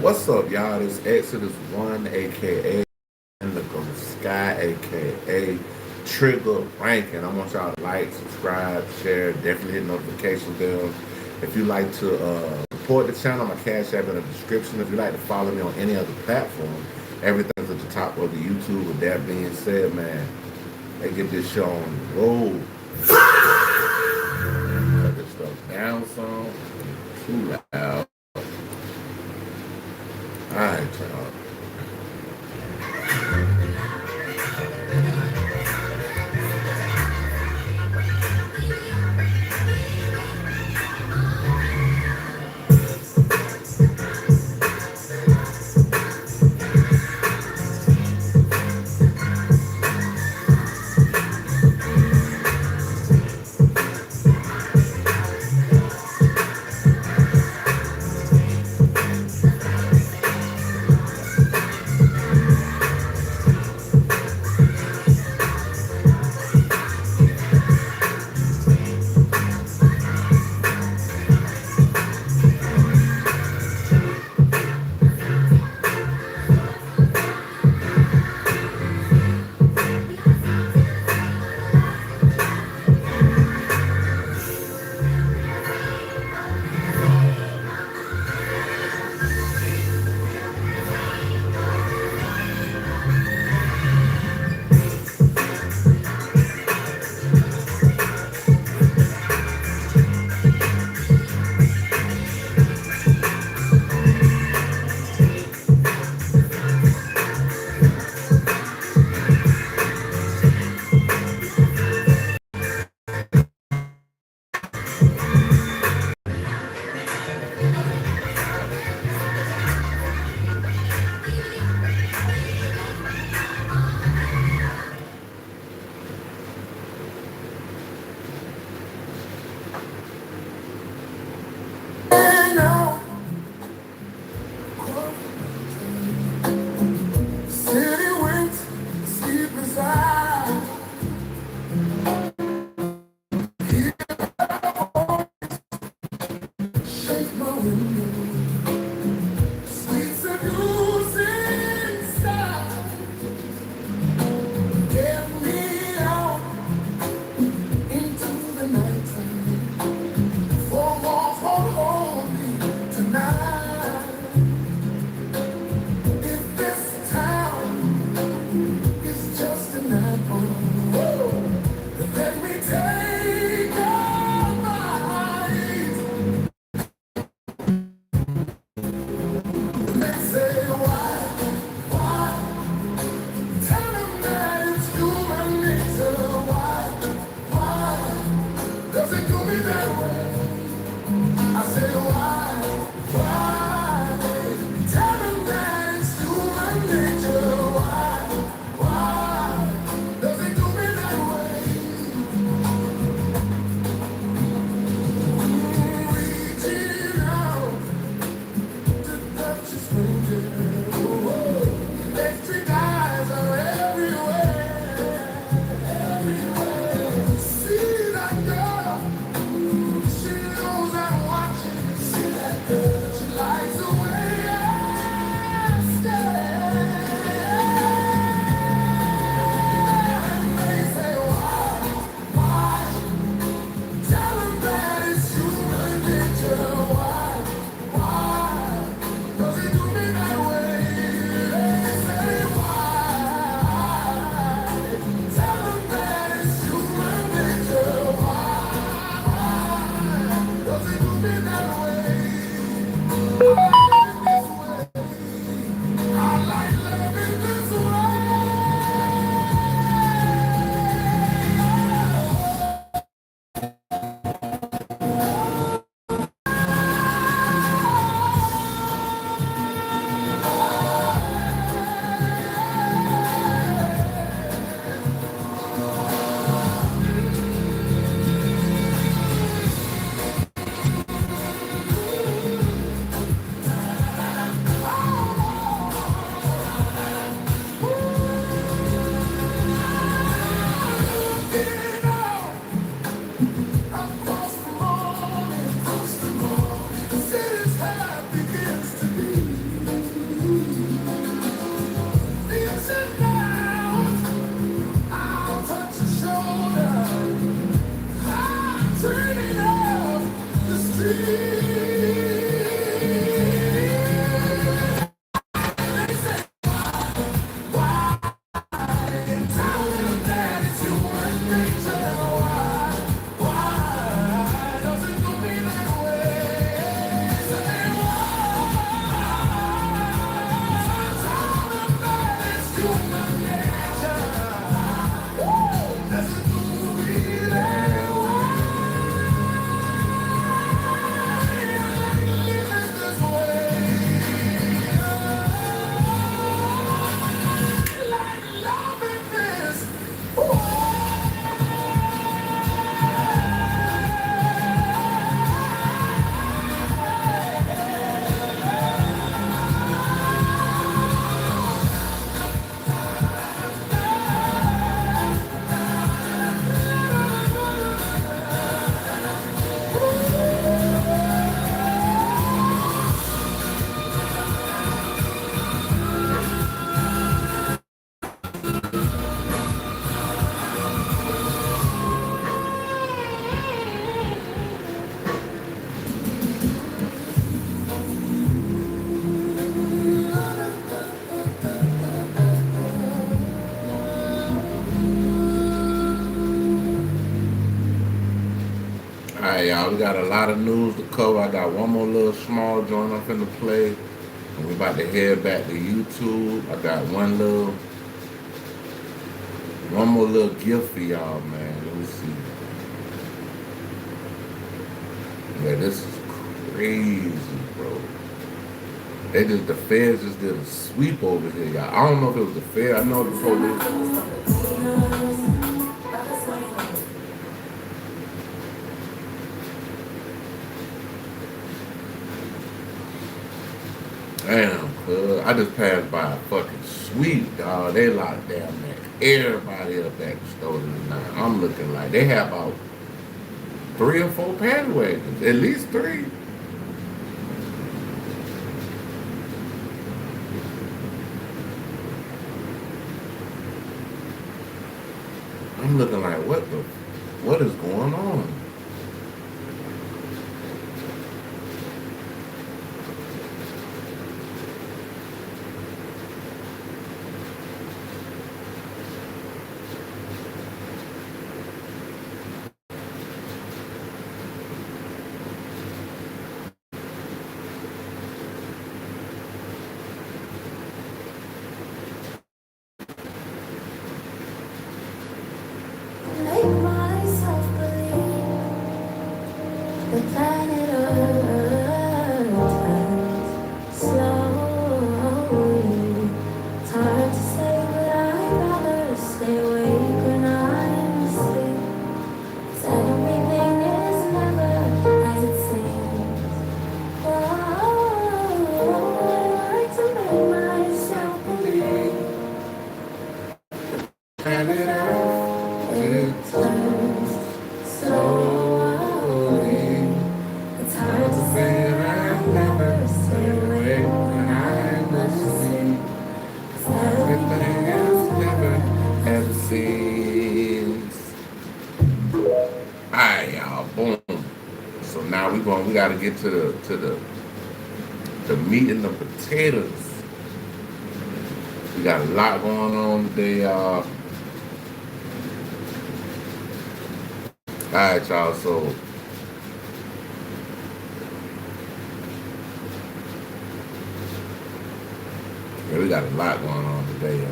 What's up, y'all? This Exodus One, aka Indigo Sky, aka Trigger Ranking. I want y'all to like, subscribe, share, definitely hit notification bell. If you like to support the channel, my cash app in the description. If you like to follow me on any other platform, everything's at the top of the YouTube. With that being said, man, let's get this show on the road. Cut this stuff down some. Too loud. All right, y'all. y'all, we got a lot of news to cover. I got one more little small joint I'm finna play. And we about to head back to YouTube. I got one more little gift for y'all, man. Let me see. Yeah, this is crazy, bro. The feds just did a sweep over here, y'all. I don't know if it was the feds. I know the police. Damn, cuz. I just passed by a fucking sweep, dog. They locked down there. Everybody up at the store tonight. I'm looking like they have about 3 or 4 paddy wagons. At least 3. I'm looking like, what is going on? The planet Earth turns slowly. It's hard to say, but I'd rather stay awake when I'm asleep. 'Cause everything is never as it seems. Oh, I like to make myself believe. Planet Earth, it Turns slowly. It's hard to say, but I'd rather stay awake when I'm asleep. 'Cause everything is never as it seems. Alright, y'all, boom. So now we gotta get to the meat and the potatoes. We got a lot going on today, y'all. Alright, y'all, so yeah, we got a lot going on today, y'all.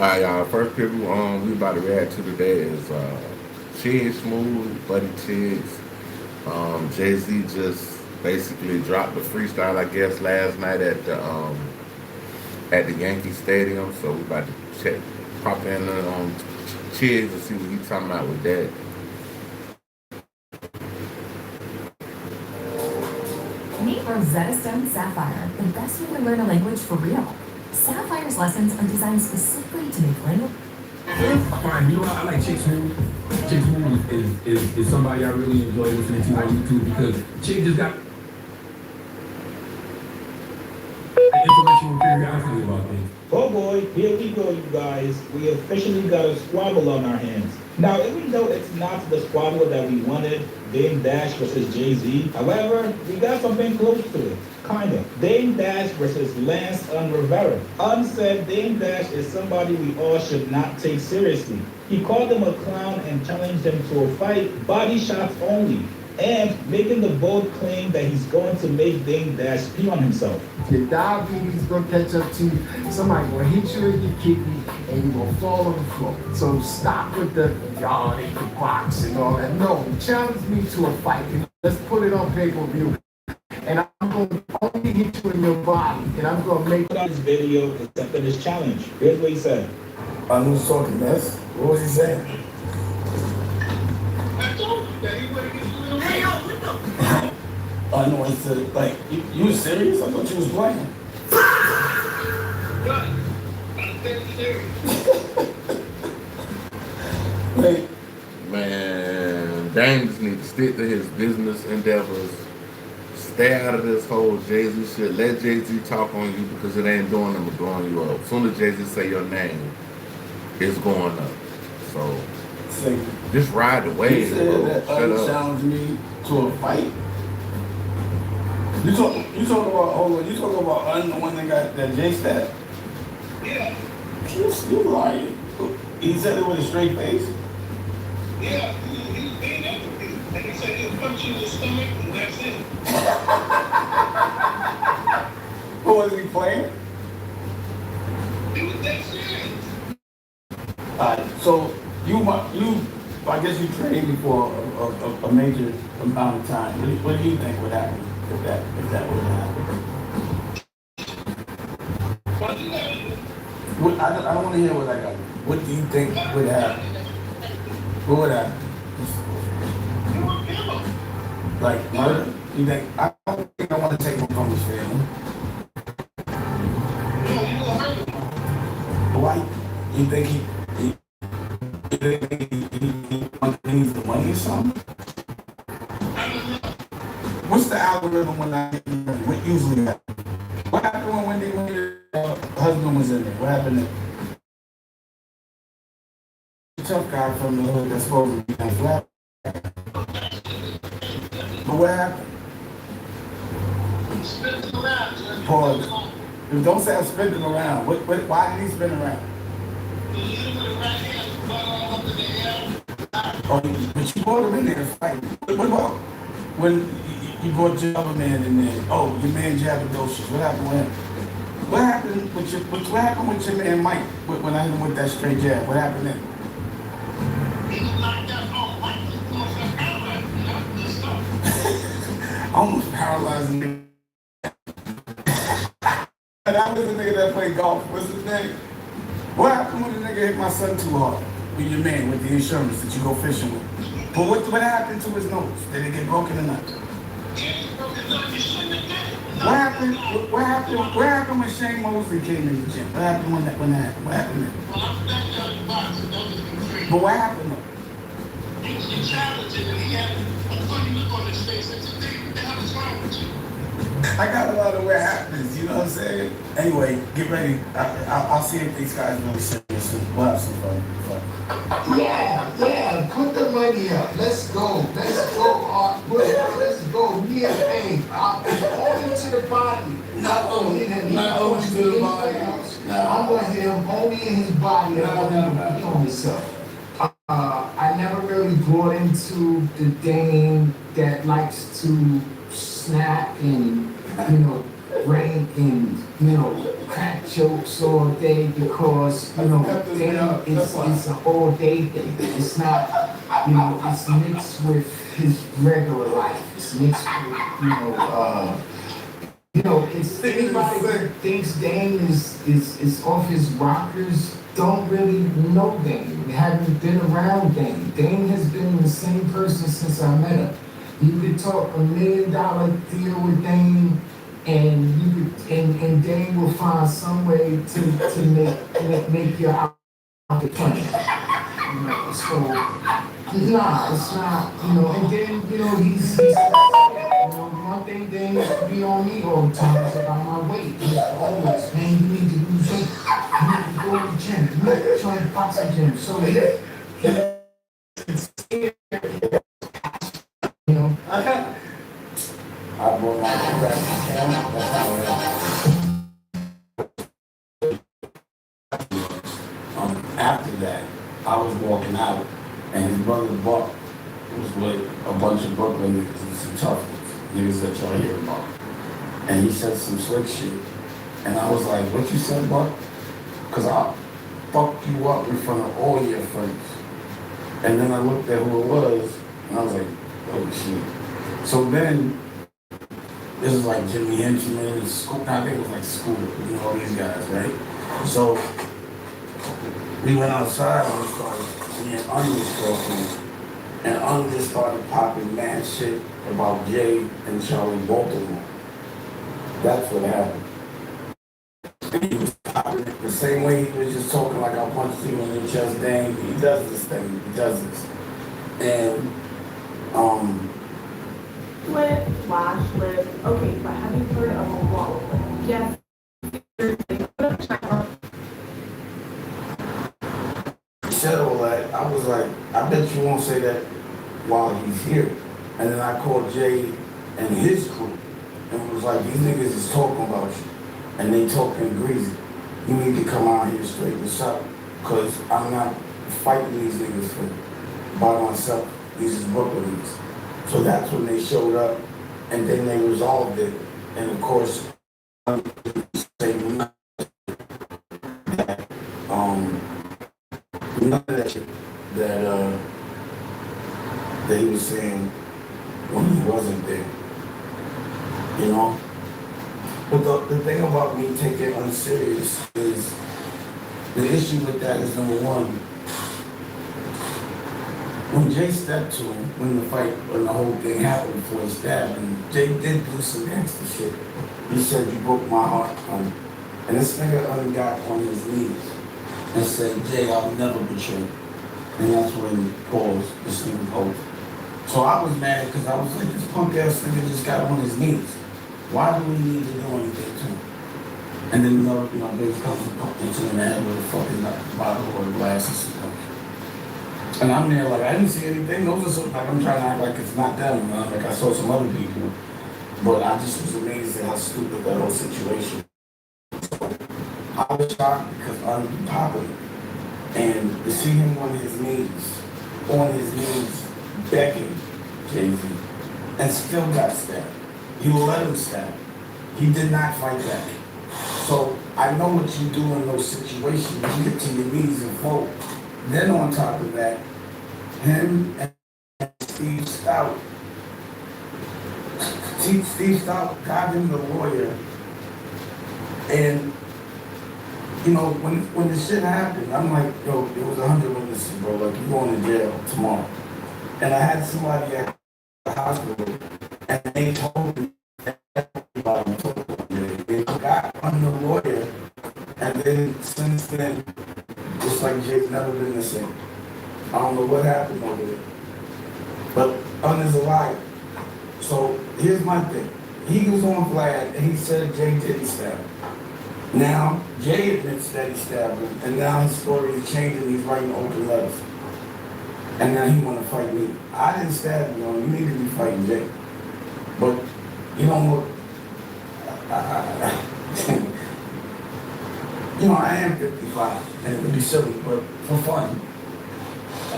Alright, y'all. First people we about to react to today is Chig Smooth, Buddy Chiggs. Jay-Z just basically dropped the freestyle, I guess, last night at the Yankee Stadium. So we about to pop in on Chiggs and see what he's talking about with that. Meet Rosetta Stone Sapphire, the best way to learn a language for real. Sapphire's lessons are designed specifically to make language. Fine, you know what? I like Chick Smooth. Chick Smooth is somebody I really enjoy listening to on YouTube because Chick just got an intellectual curiosity about things. Oh boy, here we go, you guys. We officially got a squabble on our hands. Now, even though it's not the squabble that we wanted, Dame Dash versus Jay-Z, however, we got something close to it. Kinda. Dame Dash versus Lance Rivera. Unsaid, Dame Dash is somebody we all should not take seriously. He called him a clown and challenged him to a fight, body shots only, and making the bold claim that he's going to make Dame Dash pee on himself. Your diabetes gonna catch up to you. Somebody gonna hit you in your kidney and you gonna fall on the floor. So stop with the y'all they can box and all that. No, challenge me to a fight. Let's put it on pay-per-view. And I'm gonna only hit you in your body, and I'm gonna make Put out his video accepting his challenge. Here's what he said. I was talking mess. What was he saying? I told you that he would have get you in the ring. Yo, what the I know. I said, like, you was serious? I thought you was playing. God, I'm dead serious. Like, Man, Dame just need to stick to his business endeavors. Stay out of this whole Jay-Z shit. Let Jay-Z talk on you because it ain't doing them but blowing you up. As soon as Jay-Z say your name, it's going up. So say, Just ride the You wave. said that Shut up. challenged me to a fight. You talk about hold on, you talk about the one that got that J stat? Yeah, You lying. He said it with a straight face. yeah, he was being empathy. And he said he'll punch you in the stomach and that's it. Who was he playing? He was that serious. So I guess you trained before a major amount of time. What do you think would happen if that would happen? But you know, I don't want to hear what I got. What do you think would happen? What would happen? you were him. Like murder? You think? I don't think I want to take him from his family. No, you gonna hurt him. Why? You think he needs the money or something? What's the algorithm when I get money? What usually happens? What happened when your husband was in there? What happened there? The tough guy from the hood that's supposed to be nice. What happened? But what happened? Spin it around, Judge. Pause. Don't say I'm spinning around. Why did he spin around? He hit him with a right hand, butt all up in the air. Oh, but you brought him in there to fight. What about when you brought your other man in there? Oh, your man Jabadocious. What happened with him? What happened with your man Mike when I hit him with that straight jab? What happened then? He was knocked out. Oh, Mike was going for a power. Good stuff. Almost paralyzed me. And I was the nigga that played golf. What's his name? What happened when the nigga hit my son too hard? With your man, with the insurance that you go fishing with? But what happened to his nose? Did it get broken or not? What happened when Shane Mosley came in the gym? What happened when that happened? What happened then? Well, I'm back down in boxing. Those are the three. But what happened though? He was challenging and he had a funny look on his face. I said, "Hey, what the hell is wrong with you?" I got a lot of what happens, you know what I'm saying? Anyway, get ready. I'll see if these guys really serious soon. We'll have some fun. Yeah, put the money up. Let's go, Art. Let's go. Yeah, hey, only to the body. Not only to the body. I want him only in his body. I want him to be on himself. I never really brought into the Dane that likes to snap and, rank and, crack jokes all day because, Dane it's an all day thing. It's not, it's mixed with his regular life. It's mixed with, it's anybody who thinks Dane is off his rockers don't really know Dane. They haven't been around Dane. Dane has been the same person since I met him. You could talk $1 million deal with Dane, and you could, and Dane will find some way to make your outfit funny. So nah, it's not, and then he's one thing Dane used to be on me all the time is about my weight. He's always, man, you need to lose weight. You need to go to the gym. You need to join the boxing gym. So I brought my back to camera. That's how it happened. After that, I was walking out, and his brother Buck was with a bunch of Brooklyn niggas and some tough niggas that y'all hear about. And he said some slick shit. And I was like, what you said, Buck? Because I'll fuck you up in front of all your friends. And then I looked at who it was, and I was like, oh shit. So then, this is like Jimmy Henchman, I think it was like Scooter, all these guys, right? So we went outside and we started, me and Onion was talking, and Onion just started popping mad shit about Jay and Charlie Baltimore. That's what happened. And he was popping it the same way he was just talking like I punched you in the chest, dang, he does this thing, he does this. And, Flip, flash, flip. Okay, but have you heard of a wall flip? Yes. Said all that, I was like, I bet you won't say that while he's here. And then I called Jay and his crew and was like, these niggas is talking about you. And they talking greasy. You need to come out here straighten this up. Because I'm not fighting these niggas by myself. These is Brooklyns. So that's when they showed up. And then they resolved it. And of course, none of that shit that he was saying when he wasn't there, you know? But the thing about me taking it unserious is, the issue with that is, number one, when Jay stepped to him, when the whole thing happened before he stabbed him, Jay did do some gangster shit. He said, you broke my heart, and this nigga got on his knees and said, Jay, I'll never betray you. And that's when he paused, this nigga posed. So I was mad because I was like, this punk ass nigga just got on his knees. Why do we need to do anything to him? And then Biggs comes and poked into the head with a fucking bottle or a glass and stuff. And I'm there like, I didn't see anything. Those are some, like, I'm trying to act like it's not them. Like I saw some other people. But I just was amazed at how stupid that whole situation. I was shocked because I'm popping. And to see him on his knees, begging Jay-Z, and still got stabbed. He will let him stab. He did not fight back. So I know what you do in those situations. You get to your knees and fold. Then on top of that, him and Steve Stout got him the lawyer. And when the shit happened, I'm like, yo, there was 100 witnesses, bro. Like, you going to jail tomorrow. And I had somebody at the hospital, and they told me everybody they got on the lawyer, and then since then, just like Jay's never been the same. I don't know what happened over there. But is a liar. So here's my thing. He was on Vlad, and he said Jay didn't stab him. Now, Jay admits that he stabbed him, and now his story is changing. He's writing open letters. And now he want to fight me. I didn't stab you, you need to be fighting Jay. But, you know what? I am 55, and it would be silly, but for fun. I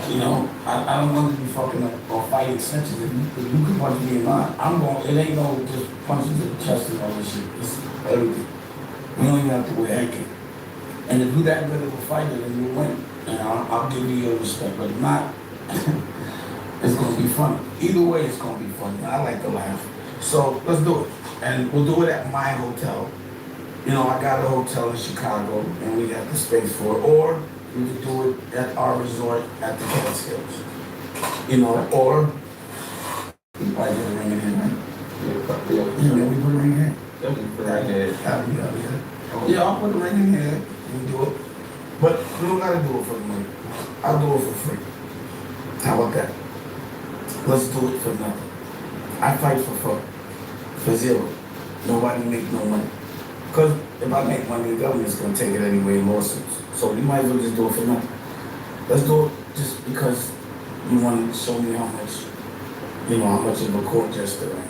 don't want to be fucking up or fighting snitches. If you can punch me in line, it ain't no just punches to the chest and all this shit. It's everything. You don't even have to wear headgear. And if you're that good of a fighter, then you win. And I'll give you your respect. But if not, it's going to be funny. Either way, it's going to be funny. I like to laugh. So let's do it. And we'll do it at my hotel. I got a hotel in Chicago, and we got the space for it. Or we could do it at our resort at the Catskills. Or we probably get a ring in here, right? Yeah, we put a ring in here. Yeah, I'll put a ring in here and do it. But we don't gotta do it for the money. I'll do it for free. How about that? Let's do it for nothing. I fight for fun. For zero. Nobody make no money. Because if I make money, the government's gonna take it anyway in lawsuits. So we might as well just do it for nothing. Let's do it just because you want to show me how much of a court jester I am.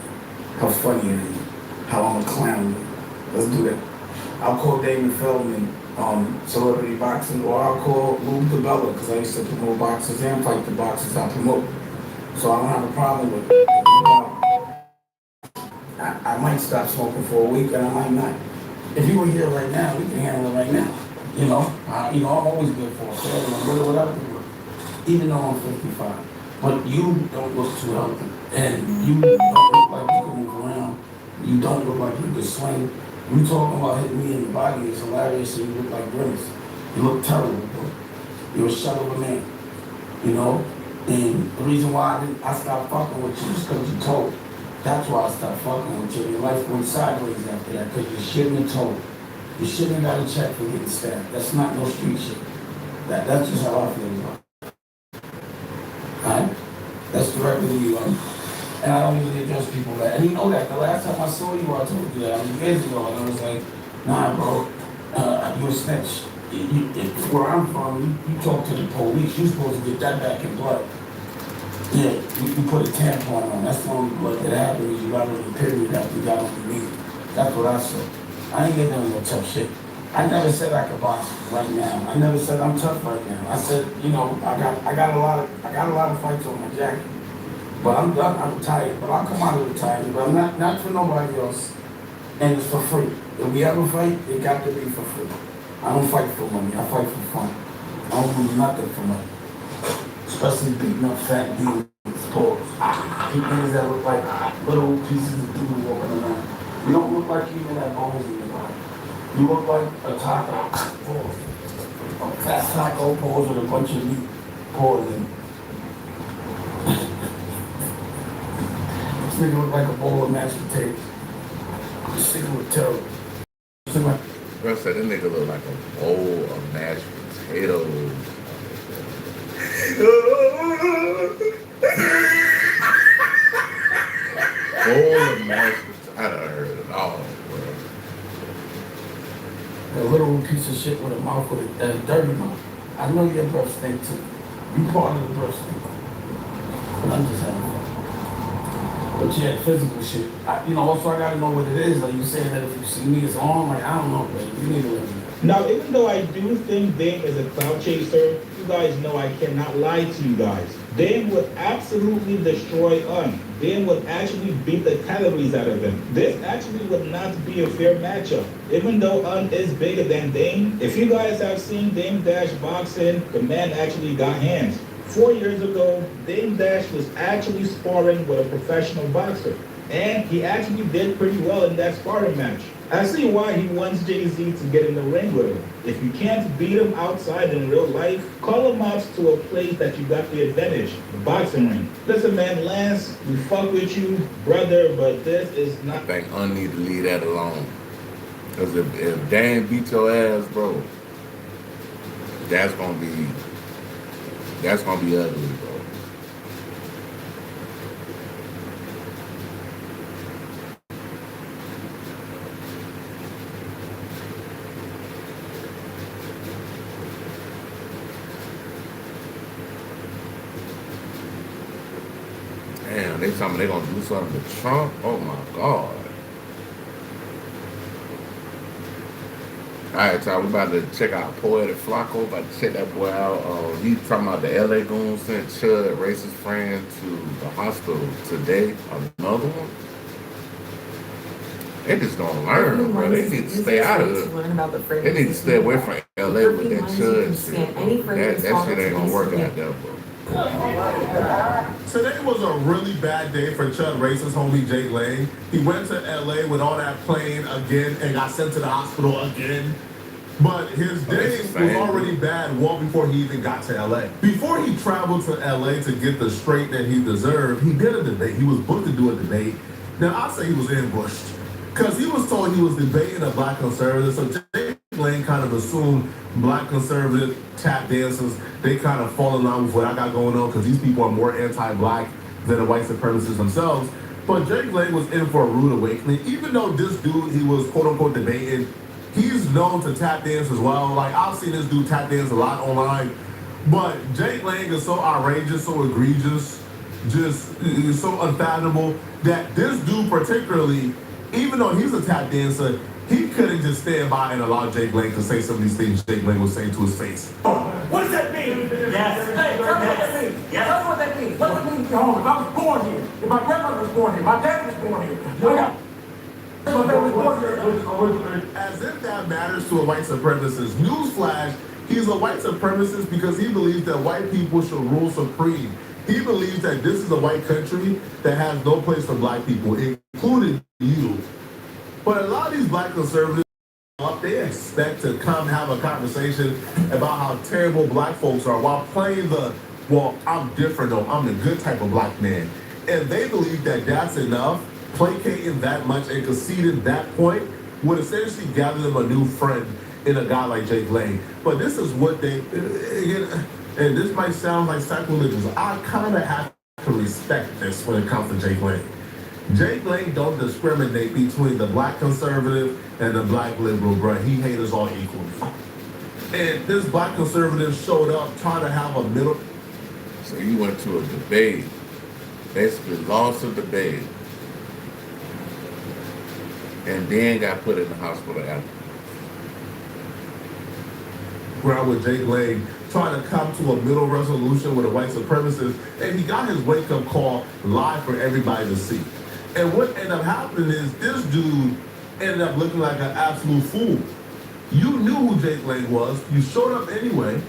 How funny it is. How I'm a clown. Let's do that. I'll call David Feldman, celebrity boxing, or I'll call Lou DeBella, because I used to promote boxers and fight the boxers I promote. So I don't have a problem with it. No problem. I might stop smoking for a week, and I might not. If you were here right now, we can handle it right now. I'm always good for a fair, whatever. Even though I'm 55. But you don't look too healthy, and you don't look like you can move around. You don't look like you can swing. You talking about hitting me in the body is hilarious, and you look like Grimace. You look terrible, bro. You're a shell of a man, And the reason why I stopped fucking with you is because you told. That's why I stopped fucking with you. Your life went sideways after that, because you shouldn't have told. You shouldn't have got a check for getting stabbed. That's not no street shit. That's just how I feel about it. Alright? That's directly to you. And I don't usually address people that. And you know that. The last time I saw you, I told you that. Years ago, and I was like, nah, bro, you a snitch. Where I'm from, you talk to the police. You're supposed to get that back in blood. Yeah, you put a tampon on. That's the only blood that happens. You got on your period after you got on your knee. That's what I said. I ain't getting no tough shit. I never said I could box right now. I never said I'm tough right now. I said, you know, I got a lot of fights on my jacket. But I'm done. I'm retired. But I'll come out of retirement. But I'm not for nobody else. And it's for free. If we ever fight, it got to be for free. I don't fight for money. I fight for fun. I don't do nothing for money. Especially beating up fat demons. Pause. Keep things that look like little pieces of dude walking around. You don't look like you even have bones in your body. You look like a taco. Pause. A fat taco pause with a bunch of meat. Pause. And this nigga look like a bowl of mashed potatoes. This nigga was terrible. Bro said that nigga look like a bowl of mashed potatoes. Bowl of mashed potatoes. I done heard it all, bro. A little piece of shit with a mouth with a dirty mouth. I know your breath stink too. You part of the breath stink. But I'm just having fun. But yeah, physical shit. Also I gotta know what it is. Like you saying that if you see me, it's on. Like I don't know, but you need to let me know. Now, even though I do think Dame is a clout chaser, you guys know I cannot lie to you guys. Dame would absolutely destroy Un. Dame would actually beat the calories out of him. This actually would not be a fair matchup. Even though Un is bigger than Dame, if you guys have seen Dame Dash boxing, the man actually got hands. 4 years ago, Dame Dash was actually sparring with a professional boxer. And he actually did pretty well in that sparring match. I see why he wants Jay-Z to get in the ring with him. If you can't beat him outside in real life, call him out to a place that you got the advantage, the boxing ring. Listen, man, Lance, we fuck with you, brother, but this is not... I think I need to leave that alone. Because if Dan beat your ass, bro, that's gonna be ugly, bro. Damn, they tell me they're gonna do something to Trump. Oh my God. Alright, y'all, we about to check out Poetic Flacco. About to check that boy out. He talking about the LA goon sent Chud, racist friend, to the hospital today. Another one. They just don't learn, bro. They need to stay out of it. They need to stay away from LA with that Chud shit. That shit ain't gonna work out there, bro. Today was a really bad day for Chud racist homie Jake Lang. He went to LA with all that plane again and got sent to the hospital again. But his day was already bad well before he even got to LA. Before he traveled to LA to get the straight that he deserved, he did a debate. He was booked to do a debate. Now, I'll say he was ambushed because he was told he was debating a black conservative. So Jake Lang kind of assumed black conservative tap dancers, they kind of fall in line with what I got going on because these people are more anti-black than the white supremacists themselves. But Jake Lang was in for a rude awakening. Even though this dude, he was quote-unquote debating, he's known to tap dance as well. Like, I've seen this dude tap dance a lot online. But Jake Lang is so outrageous, so egregious, just so unfathomable that this dude particularly, even though he's a tap dancer, he couldn't just stand by and allow Jake Lang to say some of these things Jake Lang was saying to his face. What does that mean? Yes. Hey, tell me what that means. Yes. Tell me what that means. What does it mean to home? If I was born here, if my grandmother was born here, my dad was born here, as if that matters to a white supremacist. Newsflash, he's a white supremacist because he believes that white people should rule supreme. He believes that this is a white country that has no place for black people, including you. But a lot of these black conservatives, they expect to come have a conversation about how terrible black folks are while playing the, well, I'm different though, I'm the good type of black man. And they believe that that's enough. Placating that much and conceding that point would essentially gather them a new friend in a guy like Jake Lang. But this is what they, again, and this might sound like sacrilegious, I kind of have to respect this when it comes to Jake Lang. Jake Lang don't discriminate between the black conservative and the black liberal, bruh. He hates us all equally. And this black conservative showed up trying to have a middle. So you went to a debate basically lost a debate, and then got put in the hospital after. Ground with Jake Lang trying to come to a middle resolution with a white supremacist, and he got his wake-up call live for everybody to see. And what ended up happening is this dude ended up looking like an absolute fool. You knew who Jake Lang was. You showed up anyway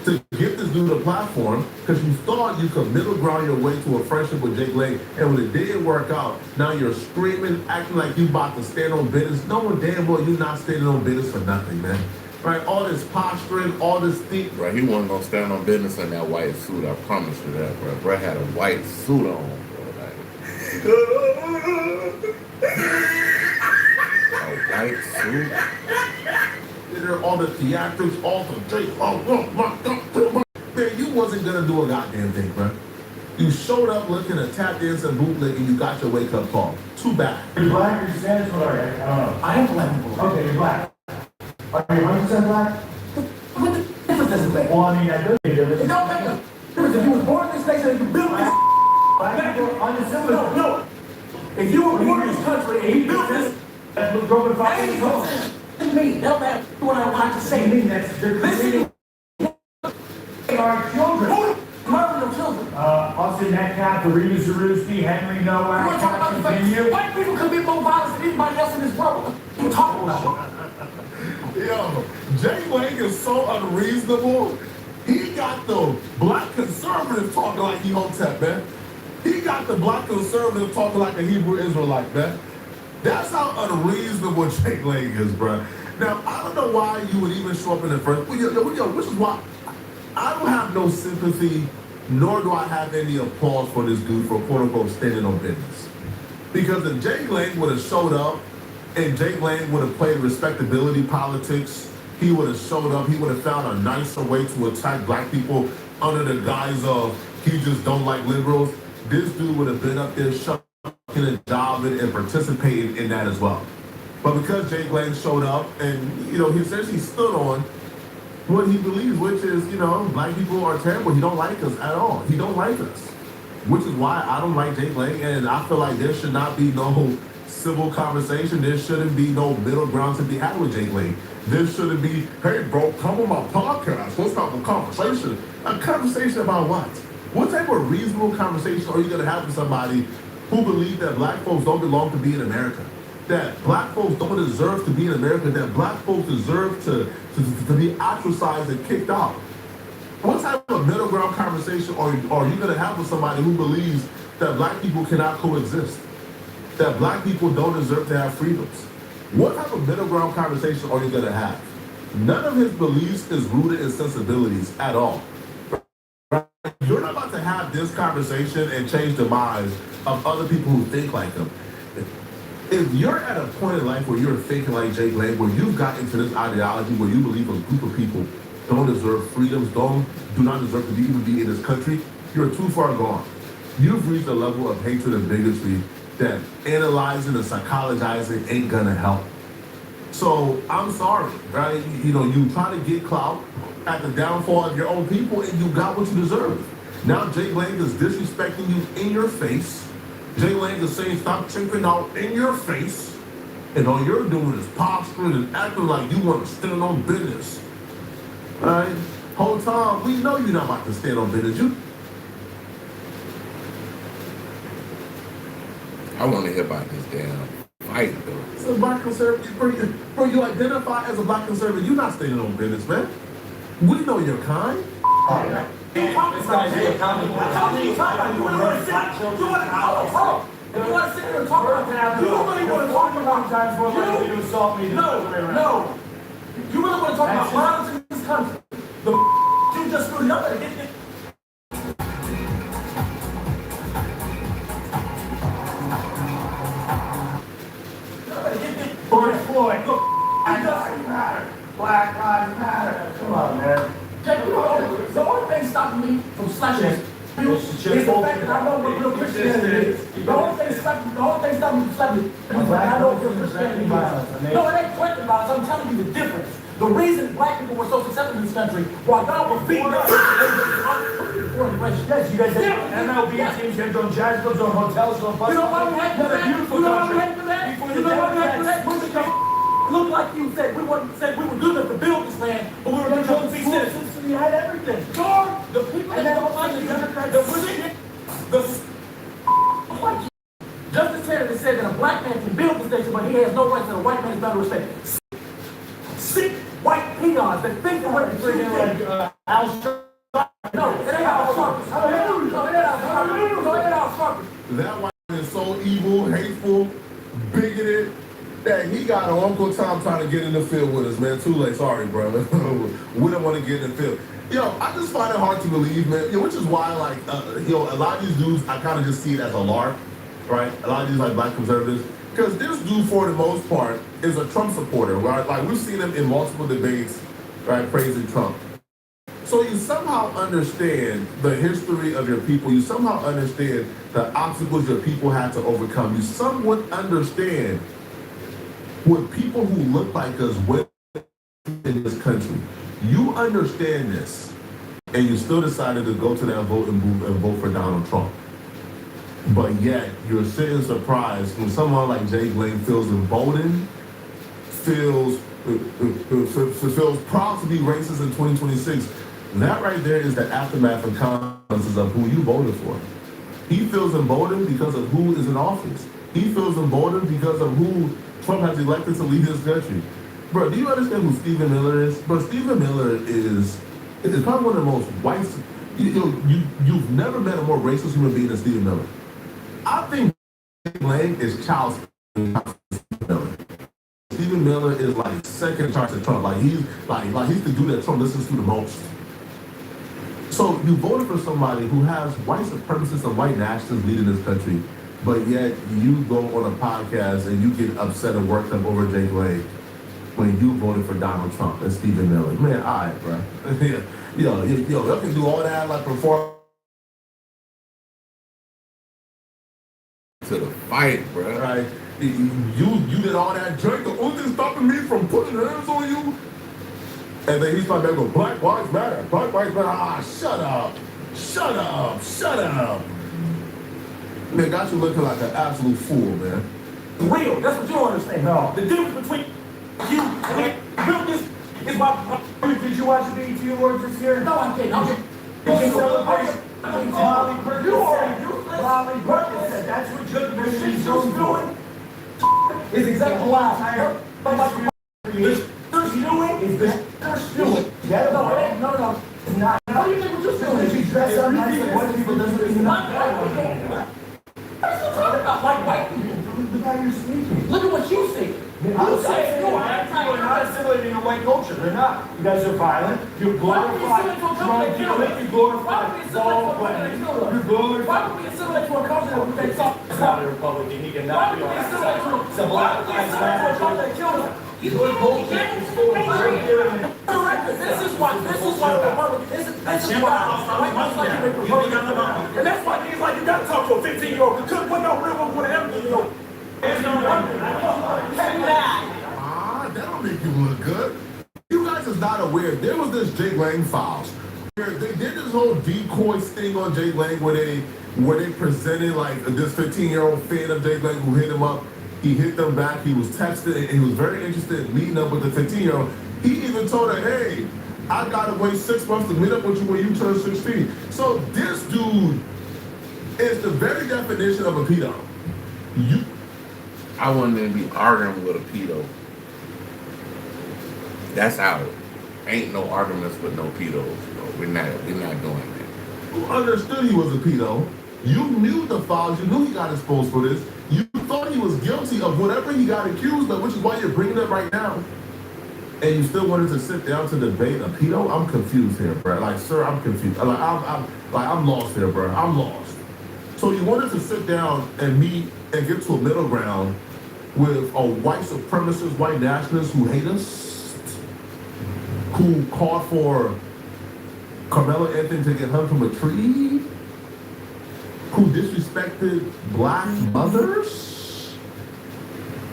to give this dude a platform because you thought you could middle ground your way to a friendship with Jake Lang. And when it didn't work out, now you're screaming, acting like you about to stand on business. Knowing damn well you're not standing on business for nothing, man. Right? All this posturing, all this thing. Right, he wasn't gonna stand on business in that white suit. I promise you that, bro. Bro had a white suit on, bro. Like, a white suit. There, all the theatrics, all the Jake. Oh my God, man, you wasn't gonna do a goddamn thing, bro. You showed up looking at tap dance and bootleg, and you got your wake up call. Too bad. You're black or you're Spanish? Sorry, I am black. Okay, you're black. Are you 100% black? What the difference does it make? Well, I mean, I do. It don't make a difference if you was born in this nation and you built this. Black people on the civil. No. If you were born in this country and you built this, that's what drove it 5 years old. To me, no matter what I want to say. To me, that's your listen. Our children. Murder of children. Austin Metcalf, Farina Zarewski, Henry Noah. Continue. White people commit more violence than anybody else in this world. What you talking about? Yo, Jay Lang is so unreasonable. He got the black conservative talking like he Hotep, man. He got the black conservative talking like a Hebrew Israelite, man. That's how unreasonable Jay Lang is, bro. Now, I don't know why you would even show up in the first. Which is why I don't have no sympathy, nor do I have any applause for this dude for quote unquote standing on business. Because if Jay Lang would have showed up, and Jake Lang would have played respectability politics, he would have showed up, he would have found a nicer way to attack black people under the guise of he just don't like liberals. This dude would have been up there shucking and jobbing and participating in that as well. But because Jake Lang showed up and, he essentially stood on what he believes, which is, black people are terrible. He don't like us at all. He don't like us. Which is why I don't like Jake Lang, and I feel like there should not be no civil conversation. There shouldn't be no middle ground to be had with Jake Lang. There shouldn't be, hey bro, come on my podcast. Let's have a conversation. A conversation about what? What type of reasonable conversation are you going to have with somebody who believes that black folks don't belong to be in America? That black folks don't deserve to be in America? That black folks deserve to be ostracized and kicked out? What type of middle ground conversation are you going to have with somebody who believes that black people cannot coexist? That black people don't deserve to have freedoms? What type of middle ground conversation are you going to have? None of his beliefs is rooted in sensibilities at all. You're not about to have this conversation and change the minds of other people who think like him. If you're at a point in life where you're thinking like Jake Lang, where you've got into this ideology where you believe a group of people don't deserve freedoms, do not deserve to even be in this country, you're too far gone. You've reached a level of hatred and bigotry that analyzing and psychologizing ain't gonna help. So I'm sorry, right? You try to get clout at the downfall of your own people, and you got what you deserve. Now Jake Lang is disrespecting you in your face. Jake Lang is saying stop chipping out in your face, and all you're doing is posturing and acting like you want to stand on business. All right? Whole time we know you're not about to stand on business. I want to hear about this damn fight, though. It's a black conservative. Bro, you identify as a black conservative. You're not standing on business, man. We know your kind. This guy's here coming. How many times you want to sit? You want to sit here and talk about that? You really want to talk about times for you to assault me? No. You really want to talk about violence in this country? The you just screwed up and get. Floyd, look, Black Lives Matter. Black Lives Matter. Come on, man. The only thing stopping me from slashing you is the fact that I know what real Christianity is. The only thing stopping me from slashing you is that I know what real Christianity is. No, it ain't question about it. I'm telling you the difference. The reason black people were so successful in this country, while God was beating us, Yes, you guys have MLB teams, you have on jazz clubs, on hotels, on buses. You know why we hate for that? You know why we hate for that? You know why we hate for that? Look like you said we were good enough to build this land, but we were good enough to be citizens. We had everything. Sure, the people that don't like the Democrats, the Justice Kennedy said that a black man can build this nation, but he has no rights that a white man is bound to respect. Sick white peons that think they're ready for you like Al. No, it ain't Al Sharpton. That white man is so evil, hateful, bigoted, that he got an Uncle Tom trying to get in the field with us, man. Too late. Sorry, bro. We don't want to get in the field. Yo, I just find it hard to believe, man. Yo, which is why, like, a lot of these dudes, I kind of just see it as a lark, right? A lot of these, like, black conservatives. Because this dude, for the most part, is a Trump supporter, right? Like, we've seen him in multiple debates, right, praising Trump. So you somehow understand the history of your people. You somehow understand the obstacles your people had to overcome. You somewhat understand what people who look like us went in this country. You understand this, and you still decided to go to that voting booth and vote for Donald Trump. But yet, you're sitting surprised when someone like Jay Blaine feels emboldened, feels proud to be racist in 2026. That right there is the aftermath and consequences of who you voted for. He feels emboldened because of who is in office. He feels emboldened because of who Trump has elected to lead his country. Bro, do you understand who Stephen Miller is? But Stephen Miller is probably one of the most white. You've never met a more racist human being than Stephen Miller. I think Blaine is Charles Miller. Stephen Miller is like second charge to Trump. Like he's the dude that Trump listens to the most. So you voted for somebody who has white supremacists and white nationalists leading this country, but yet you go on a podcast and you get upset and worked up over Jay Blaine when you voted for Donald Trump and Stephen Miller. Man, all right, bro. Yo, y'all can do all that like perform to the fight, bro. Right? You did all that drink. The only thing stopping me from putting hands on you. And then he's like, go, Black Lives Matter. Black Lives Matter. Ah, shut up. Shut up. Shut up. Man, got you looking like an absolute fool, man. Real. That's what you don't understand. No. The difference between you and built this is my. Did you watch the BET Awards this year? No, I didn't. Did you celebrate? Molly Perkins said that's what Judge Michelle's doing. Is exactly why I heard is this doing? Yeah, no, it's not. How do you think what you're doing? If you dress up nice like white people, doesn't mean not white people. What are you talking about? Like white people? The guy you're speaking. Look at what you see. I'm saying you're not assimilating your white culture. They're not. You guys are violent. You glorify drunk killing. You glorify ball playing. You glorify. Why would we assimilate to a culture that takes off? It's not a Republican. He cannot be on that side. It's a black lives matter. You can't This is why and that's why he's like, you gotta talk to a 15-year-old. You couldn't put no real one with everything, you know. That don't make you look good. You guys is not aware. There was this Jay Lang files. They did this whole decoy sting on Jay Lang where they presented like this 15-year-old fan of Jay Lang who hit him up. He hit them back. He was texting and he was very interested in meeting up with the 15-year-old. He even told her, hey, I gotta wait 6 months to meet up with you when you turn 16. So this dude is the very definition of a pedo. I wouldn't even be arguing with a pedo. That's out. Ain't no arguments with no pedos. Bro. We're not doing that. You understood he was a pedo. You knew the files. You knew he got exposed for this. You thought he was guilty of whatever he got accused of, which is why you're bringing it right now. And you still wanted to sit down to debate a pedo? I'm confused here, bro. Like, sir, I'm confused. I'm lost here, bro. I'm lost. So you wanted to sit down and meet and get to a middle ground with a white supremacist, white nationalist who hate us, who called for Carmelo Anthony to get hung from a tree, who disrespected black mothers.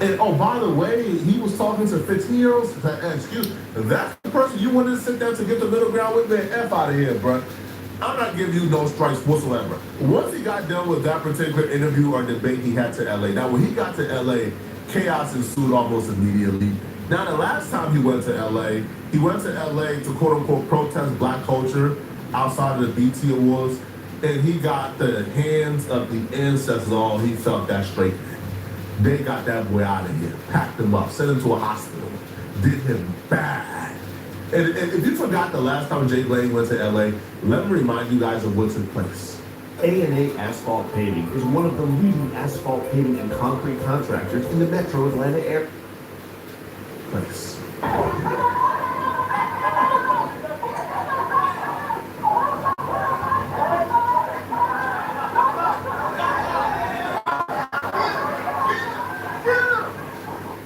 And oh, by the way, he was talking to 15-year-olds. Excuse me, that's the person you wanted to sit down to get the middle ground with? Man, F out of here, bro. I'm not giving you no strikes whatsoever. Once he got done with that particular interview or debate, he had to LA. Now, when he got to LA, chaos ensued almost immediately. Now, the last time he went to LA to quote unquote protest black culture outside of the BT Awards, and he got the hands of the ancestors. All he felt that straight. They got that boy out of here, packed him up, sent him to a hospital, did him bad. And if you forgot the last time Jay Lane went to LA, let me remind you guys of what took place. A&A Asphalt Paving is one of the leading asphalt paving and concrete contractors in the metro Atlanta area.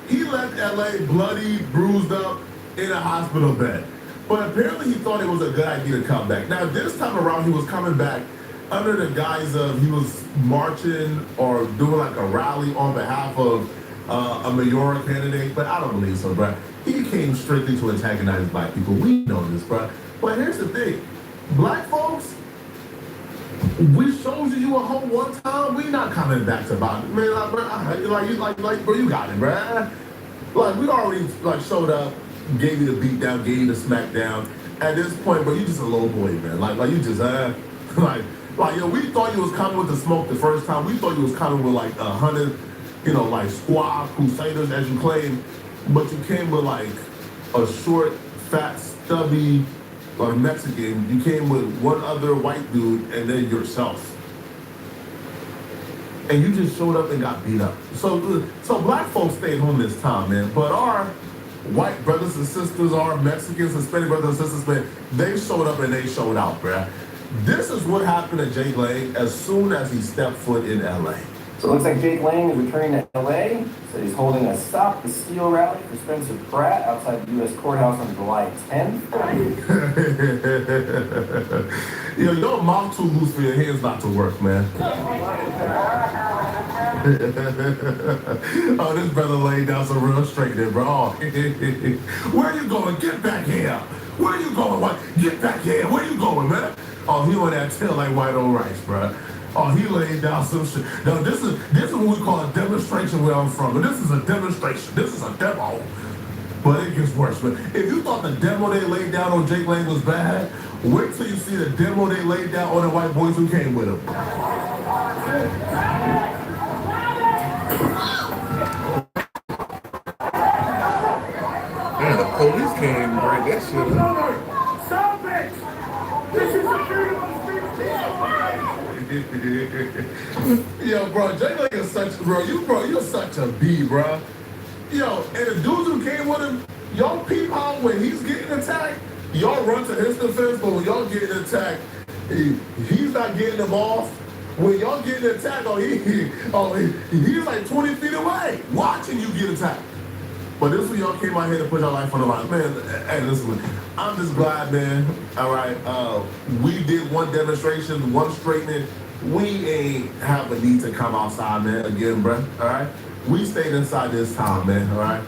He left LA bloody, bruised up, in a hospital bed. But apparently he thought it was a good idea to come back. Now this time around he was coming back under the guise of he was marching or doing like a rally on behalf of a mayoral candidate, but I don't believe so, bro. He came strictly to antagonize black people. We know this, bro. But here's the thing. Black folks, we showed you a home one time. We not coming back to about it. Man, like, bro, bro, you got it, bro. Like, we already, like, showed up, gave you the beat down, gave you the smack down. At this point, bro, you just a little boy, man. Like you just, yo, we thought you was coming with the smoke the first time. We thought you was coming with, like, 100, like, squad crusaders, as you claim. But you came with, like, a short, fat, stubby, Mexican. You came with one other white dude and then yourself. And you just showed up and got beat up. So black folks stayed home this time, man. But our white brothers and sisters, our Mexicans, Hispanic brothers and sisters, man, they showed up and they showed out, bruh. This is what happened to Jake Lang as soon as he stepped foot in LA. So it looks like Jake Lang is returning to LA. So he's holding a Stop the Steal rally for Spencer Pratt outside the U.S. courthouse on July 10th. Yo, your mouth too loose for your hands not to work, man. Oh, this brother laid down some real straight there, bro. Oh, where you going? Get back here. Where you going? What? Get back here. Where you going, man? Oh, he on that tail like white on rice, bro. Oh, he laid down some shit. No, this is what we call a demonstration where I'm from. And this is a demonstration. This is a demo. But it gets worse, man. If you thought the demo they laid down on Jake Lang was bad, wait till you see the demo they laid down on the white boys who came with him. Man, the police can't even break that shit up. Stop it! This is a freedom of speech. Yo, bro, Jay Lang is such, you're such a B, bro. Yo, and the dudes who came with him, y'all peep out when he's getting attacked, y'all run to his defense, but when y'all getting attacked, he's not getting them off. When y'all getting attacked, he's like 20 feet away, watching you get attacked. But this is when y'all came out here to put your life on the line. Man, hey, listen, I'm just glad, man. All right, we did one demonstration, one straightening. We ain't have a need to come outside, man, again, bro. All right? We stayed inside this time, man, all right?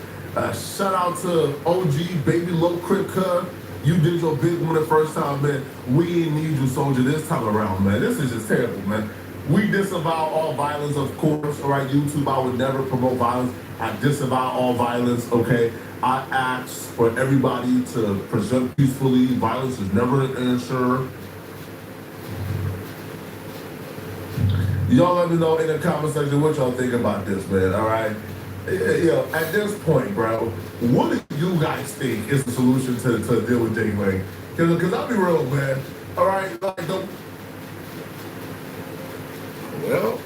Shout out to OG, Baby Low Crip Cub. You did your big one the first time, man. We ain't need you, soldier, this time around, man. This is just terrible, man. We disavow all violence, of course, all right? YouTube, I would never promote violence. I disavow all violence, okay? I ask for everybody to present peacefully. Violence is never an answer. Y'all let me know in the comment section what y'all think about this, man, all right? Yo, at this point, bro, what do you guys think is the solution to deal with Jake Lang? Because I'll be real, man, all right? Like, well,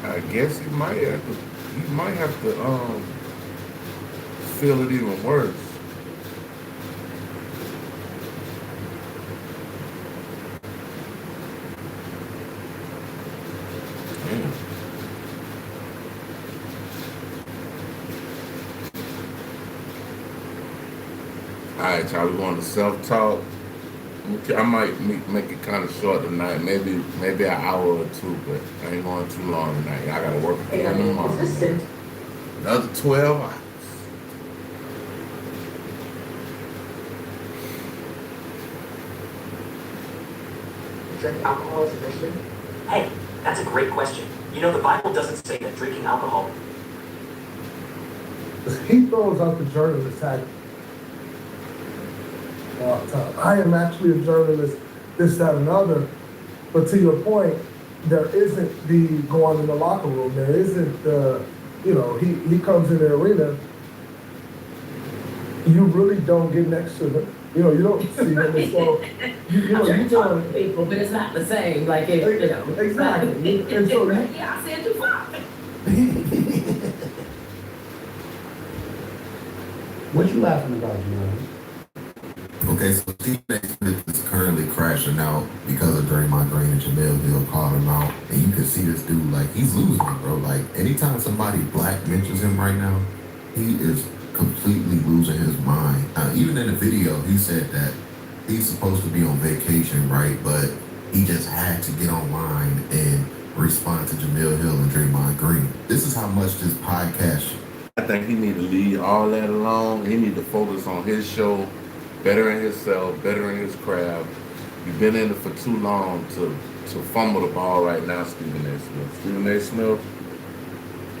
I guess he might have to feel it even worse. Damn. Alright, y'all, we going to self-talk. I might make it kind of short tonight, maybe an hour or two, but I ain't going too long tonight. I gotta work again tomorrow. Another 12 hours. drink alcohol as a Christian? Hey, that's a great question. You know, the Bible doesn't say that drinking alcohol. He throws out the journalist tag all the time. I am actually a journalist, this, that, and other. But to your point, there isn't the going in the locker room. There isn't the, he comes in the arena. You really don't get next to him. You don't see him. And so, you talk to people, but it's not the same. Like, Exactly. And so, yeah, I said you fine. What you laughing about, Okay, so Stephen A. Smith is currently crashing out because of Draymond Green and Jamel Hill called him out. And you can see this dude, like, he's losing it, bro. Like, anytime somebody black mentions him right now, he is completely losing his mind. Even in the video, he said that he's supposed to be on vacation, right? But he just had to get online and respond to Jamel Hill and Draymond Green. This is how much this podcast. I think he need to leave all that alone. He need to focus on his show, bettering himself, bettering his craft. You've been in it for too long to fumble the ball right now, Stephen A. Smith. Stephen A. Smith,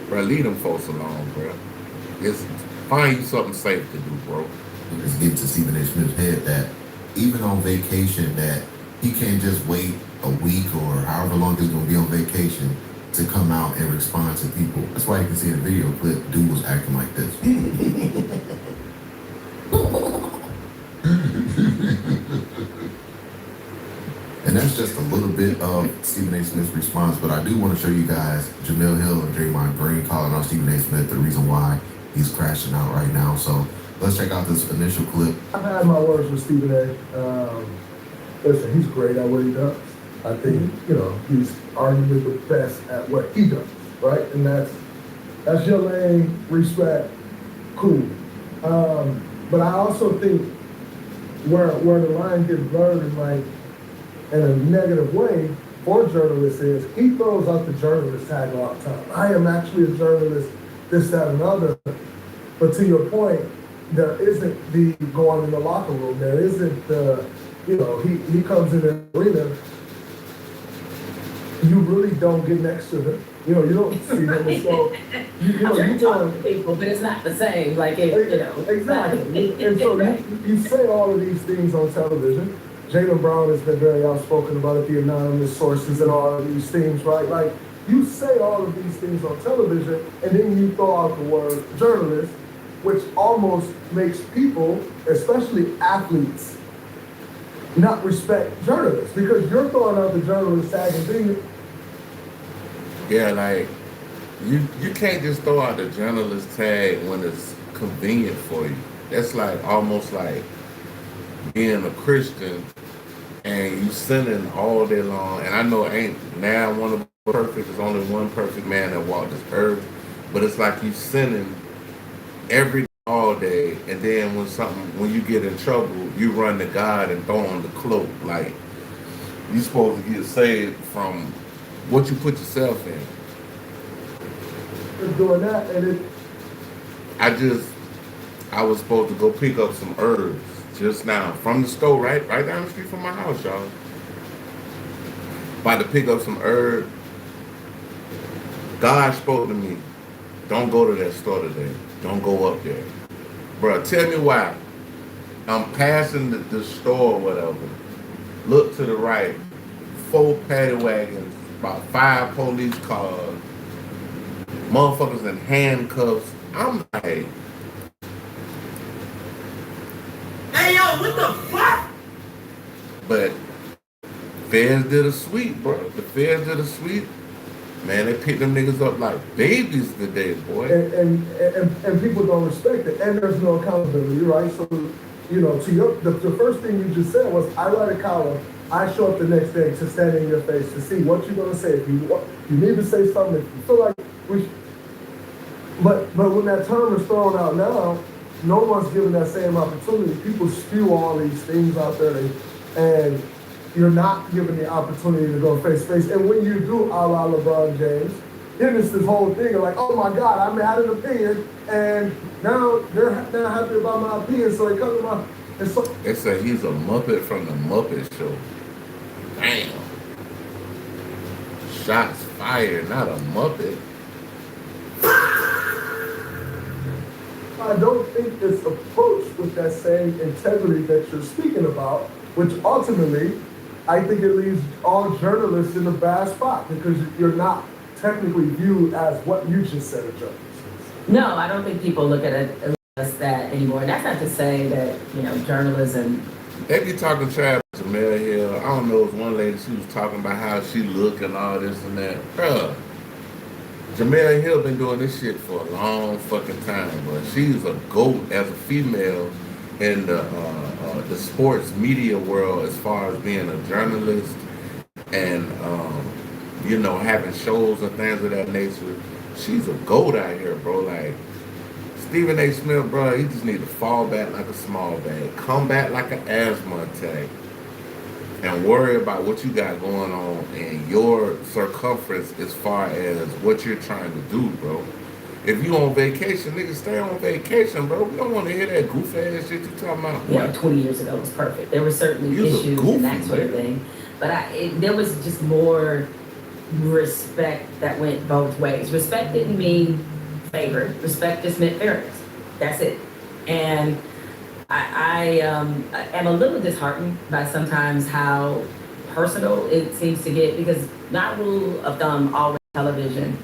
bro, leave them folks alone, bro. Just find you something safe to do, bro. It's getting to Stephen A. Smith's head that even on vacation, that he can't just wait a week or however long he's going to be on vacation to come out and respond to people. That's why you can see in the video clip, dude was acting like this. And that's just a little bit of Stephen A. Smith's response, but I do want to show you guys Jamel Hill and Draymond Green calling out Stephen A. Smith, the reason why he's crashing out right now. So let's check out this initial clip. I've had my words with Stephen A. Listen, he's great at what he does. I think, he's arguably the best at what he does, right? And that's your lane, respect, cool. But I also think where the line gets blurred in a negative way for journalists is he throws out the journalist tag all the time. I am actually a journalist, this, that, and other. But to your point, there isn't the going in the locker room. There isn't the, he comes in the arena. You really don't get next to him. You don't see him. And so, you talk to people, but it's not the same. Like, Exactly. And so you say all of these things on television. Jaylen Brown has been very outspoken about it, the anonymous sources and all of these things, right? Like, you say all of these things on television, and then you throw out the word journalist, which almost makes people, especially athletes, not respect journalists, because you're throwing out the journalist tag and being. Yeah, like, you can't just throw out the journalist tag when it's convenient for you. That's like almost like being a Christian and you sinning all day long. And I know ain't now one of the perfect, there's only one perfect man that walked this earth, but it's like you sinning every day, all day, and then when you get in trouble, you run to God and throw on the cloak. Like, you're supposed to get saved from what you put yourself in. Doing that, and I was supposed to go pick up some herbs just now from the store right down the street from my house, y'all. About to pick up some herbs. God spoke to me, don't go to that store today. Don't go up there. Bro, tell me why. I'm passing the store or whatever. Look to the right. 4 paddy wagons, about 5 police cars, motherfuckers in handcuffs. I'm like, Hey, yo, what the fuck? but feds did a sweep, bro. The feds did a sweep. Man, they picked them niggas up like babies today, boy. And people don't respect it, and there's no accountability, right? So, the first thing you just said was, I write a column, I show up the next day to stand in your face to see what you're gonna say. If you need to say something, if you feel like but when that term is thrown out now, no one's given that same opportunity. People spew all these things out there, and you're not given the opportunity to go face to face. And when you do, a la LeBron James, then it's this whole thing of like, oh my God, I had an opinion, and now they're not happy about my opinion, so they come to my. They say he's a Muppet from the Muppet Show. Damn. shots fired, not a Muppet. I don't think it's approached with that same integrity that you're speaking about, which ultimately, I think it leaves all journalists in a bad spot because you're not technically viewed as what you just said a journalist. No, I don't think people look at it as that anymore. And that's not to say that, you know, journalism. They be talking trash to Jamel Hill. I don't know, it was one lady, she was talking about how she look and all this and that. Bruh, Jamel Hill been doing this shit for a long fucking time, but she's a GOAT as a female in the sports media world as far as being a journalist and, you know, having shows and things of that nature. She's a GOAT out here, bro. Like, Stephen A. Smith, bro, he just need to fall back like a small bag, come back like an asthma attack, and worry about what you got going on in your circumference as far as what you're trying to do, bro. If you on vacation, nigga, stay on vacation, bro. We don't want to hear that goof ass shit you talking about. You know, 20 years ago was perfect. There were certainly issues and that sort of thing. But there was just more respect that went both ways. Respect didn't mean favor. Respect just meant fairness. That's it. And I am a little disheartened by sometimes how personal it seems to get, because my rule of thumb always television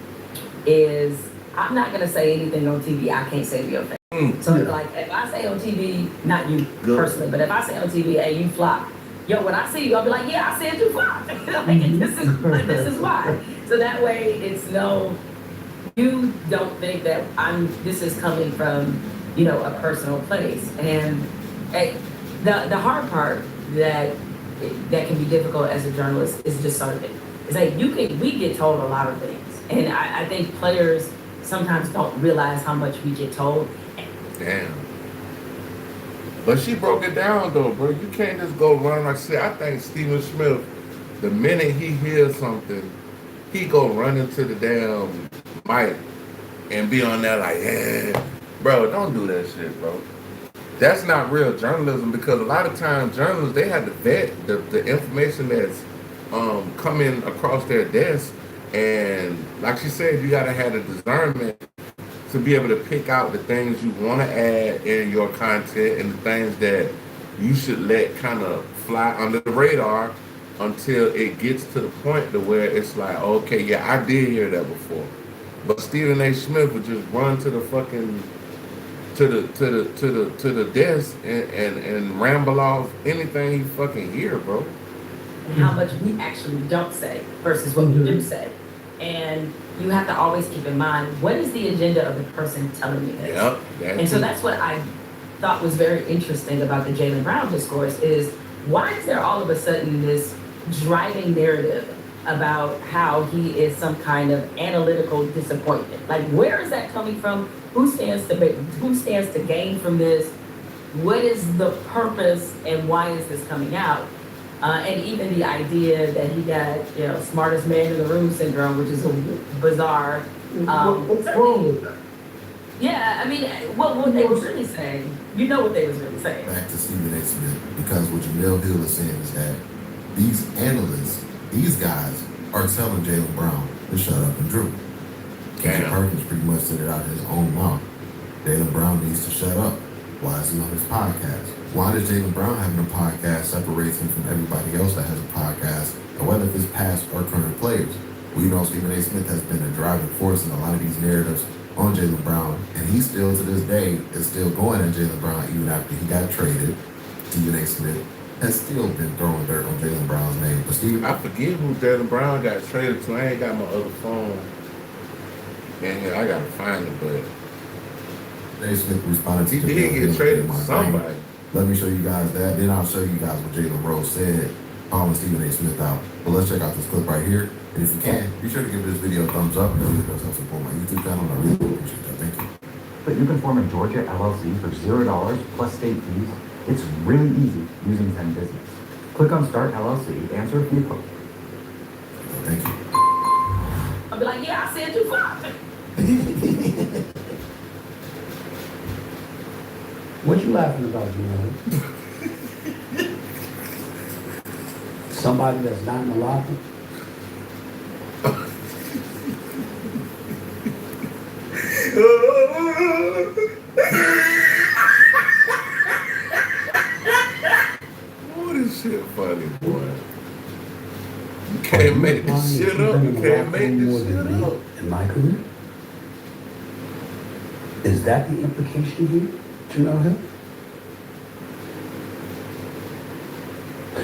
is I'm not going to say anything on TV I can't say to your face. So like if I say on TV, not you personally, but if I say on TV, hey, you flop, yo, when I see you, I'll be like, yeah, I said you flop. This is why. So that way it's no, you don't think that this is coming from, you know, a personal place. And the hard part that can be difficult as a journalist is discernment. It's like we get told a lot of things. And I think players sometimes don't realize how much we get told. Damn. But she broke it down though, bro. You can't just go run like shit. I think Stephen Smith, the minute he hears something, he go run into the damn mic and be on there like, yeah. Bro, don't do that shit, bro. That's not real journalism, because a lot of times journalists, they have to vet the information that's coming across their desk. And like she said, you gotta have the discernment to be able to pick out the things you want to add in your content and the things that you should let kind of fly under the radar until it gets to the point to where it's like, okay, yeah, I did hear that before. But Stephen A. Smith would just run to the fucking to the desk and ramble off anything he fucking hear, bro. And how much we actually don't say versus what we do say. And you have to always keep in mind, what is the agenda of the person telling you this? Yep. And so that's what I thought was very interesting about the Jaylen Brown discourse is, why is there all of a sudden this driving narrative about how he is some kind of analytical disappointment? Like, where is that coming from? Who stands to gain from this? What is the purpose and why is this coming out? And even the idea that he got, you know, smartest man in the room syndrome, which is a bizarre. What's wrong with that? Yeah, I mean, what they were really saying, you know what they was really saying. Back to Stephen A. Smith, because what Jamel Hill is saying is that these analysts, these guys are telling Jaylen Brown to shut up and droop. Kendrick Perkins pretty much said it out of his own mouth. Jaylen Brown needs to shut up. Why is he on his podcast? Why does Jaylen Brown having a podcast separates him from everybody else that has a podcast, and whether it's past or current players? We know Stephen A. Smith has been a driving force in a lot of these narratives on Jaylen Brown, and he still to this day is still going at Jaylen Brown even after he got traded. Stephen A. Smith has still been throwing dirt on Jaylen Brown's name. But I forget who Jaylen Brown got traded to. I ain't got my other phone. And I gotta find it, but Stephen A. Smith responded to he didn't get traded to somebody. Let me show you guys that. Then I'll show you guys what Jalen Rose said, calling Stephen A. Smith out. But let's check out this clip right here. And if you can, be sure to give this video a thumbs up. And really does help support my YouTube channel. And I really appreciate that. Thank you. But you can form a Georgia LLC for $0 plus state fees. It's really easy using Zen Business. Click on Start LLC, answer a few questions. Thank you. I'll be like, yeah, I said you fucked. What you laughing about, you know? Somebody that's not in the locker? Oh, this shit funny, boy. You can't make this shit up. You can't make this shit up. In my career? Is that the implication here, Jamel Hill?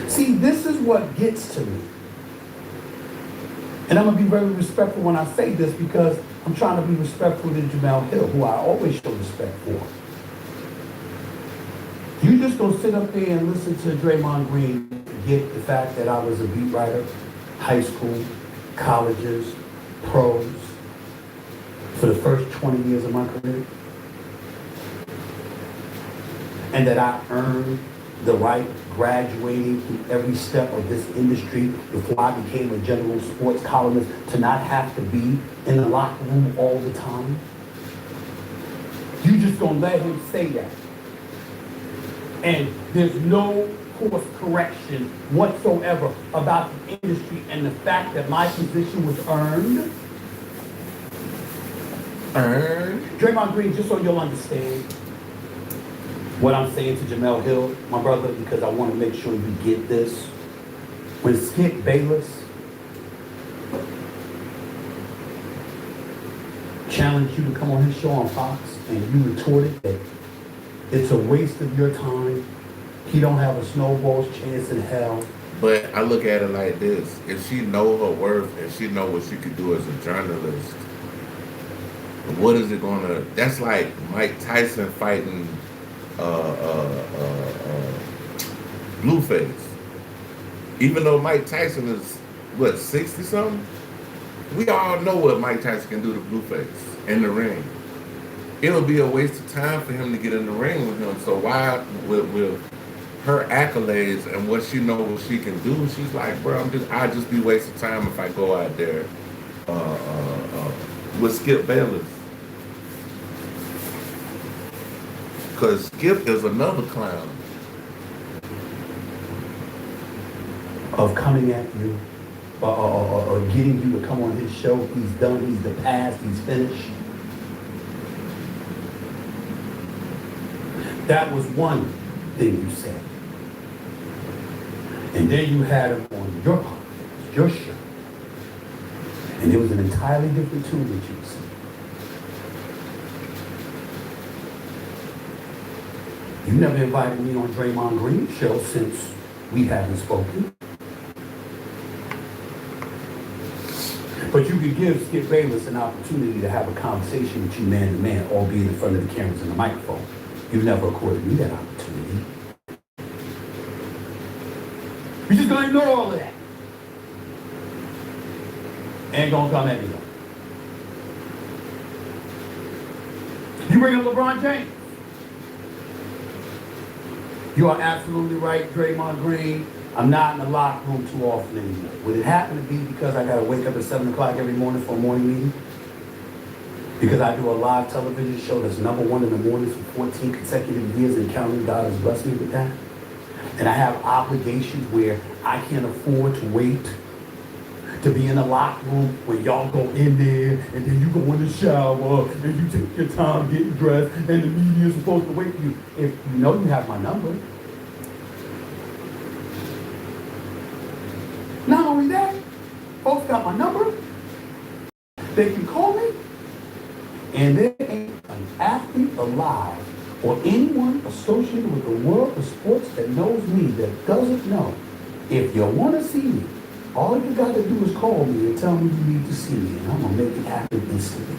See, this is what gets to me. And I'm gonna be very respectful when I say this because I'm trying to be respectful to Jamel Hill, who I always show respect for. You just gonna sit up there and listen to Draymond Green get the fact that I was a beat writer, high school, colleges, pros, for the first 20 years of my career? And that I earned the right graduating through every step of this industry before I became a general sports columnist to not have to be in the locker room all the time? You just gonna let him say that? And there's no course correction whatsoever about the industry and the fact that my position was earned? Draymond Green, just so you'll understand what I'm saying to Jamel Hill, my brother, because I want to make sure you get this. When Skip Bayless challenged you to come on his show on Fox and you retorted that it's a waste of your time, he don't have a snowball's chance in hell. But I look at it like this. If she know her worth and she know what she could do as a journalist, what is it gonna, that's like Mike Tyson fighting Blueface. Even though Mike Tyson is, what, 60 something? We all know what Mike Tyson can do to Blueface in the ring. It'll be a waste of time for him to get in the ring with him. So why, with her accolades and what she knows she can do, she's like, bro, I'd just be wasting time if I go out there with Skip Bayless. Because Skip is another clown. Of coming at you, or getting you to come on his show. He's done, he's the past, he's finished. That was one thing you said. And then you had him on your podcast, your show. And it was an entirely different tune that you said. You never invited me on Draymond Green's show since we haven't spoken. But you could give Skip Bayless an opportunity to have a conversation with you man to man, albeit in front of the cameras and the microphone. You never accorded me that opportunity. You're just gonna ignore all of that. Ain't gonna come at me though. You bring up LeBron James. You are absolutely right, Draymond Green. I'm not in the locker room too often anymore. Would it happen to be because I got to wake up at 7 o'clock every morning for a morning meeting? Because I do a live television show that's #1 in the mornings for 14 consecutive years and counting. God has blessed me with that. And I have obligations where I can't afford to wait to be in the locker room when y'all go in there and then you go in the shower and you take your time getting dressed and the media is supposed to wait for you. If you know you have my number. Not only that, folks got my number. They can call me. And there ain't an athlete alive or anyone associated with the world of sports that knows me that doesn't know. If you want to see me, all you got to do is call me and tell me you need to see me, and I'm going to make it happen instantly.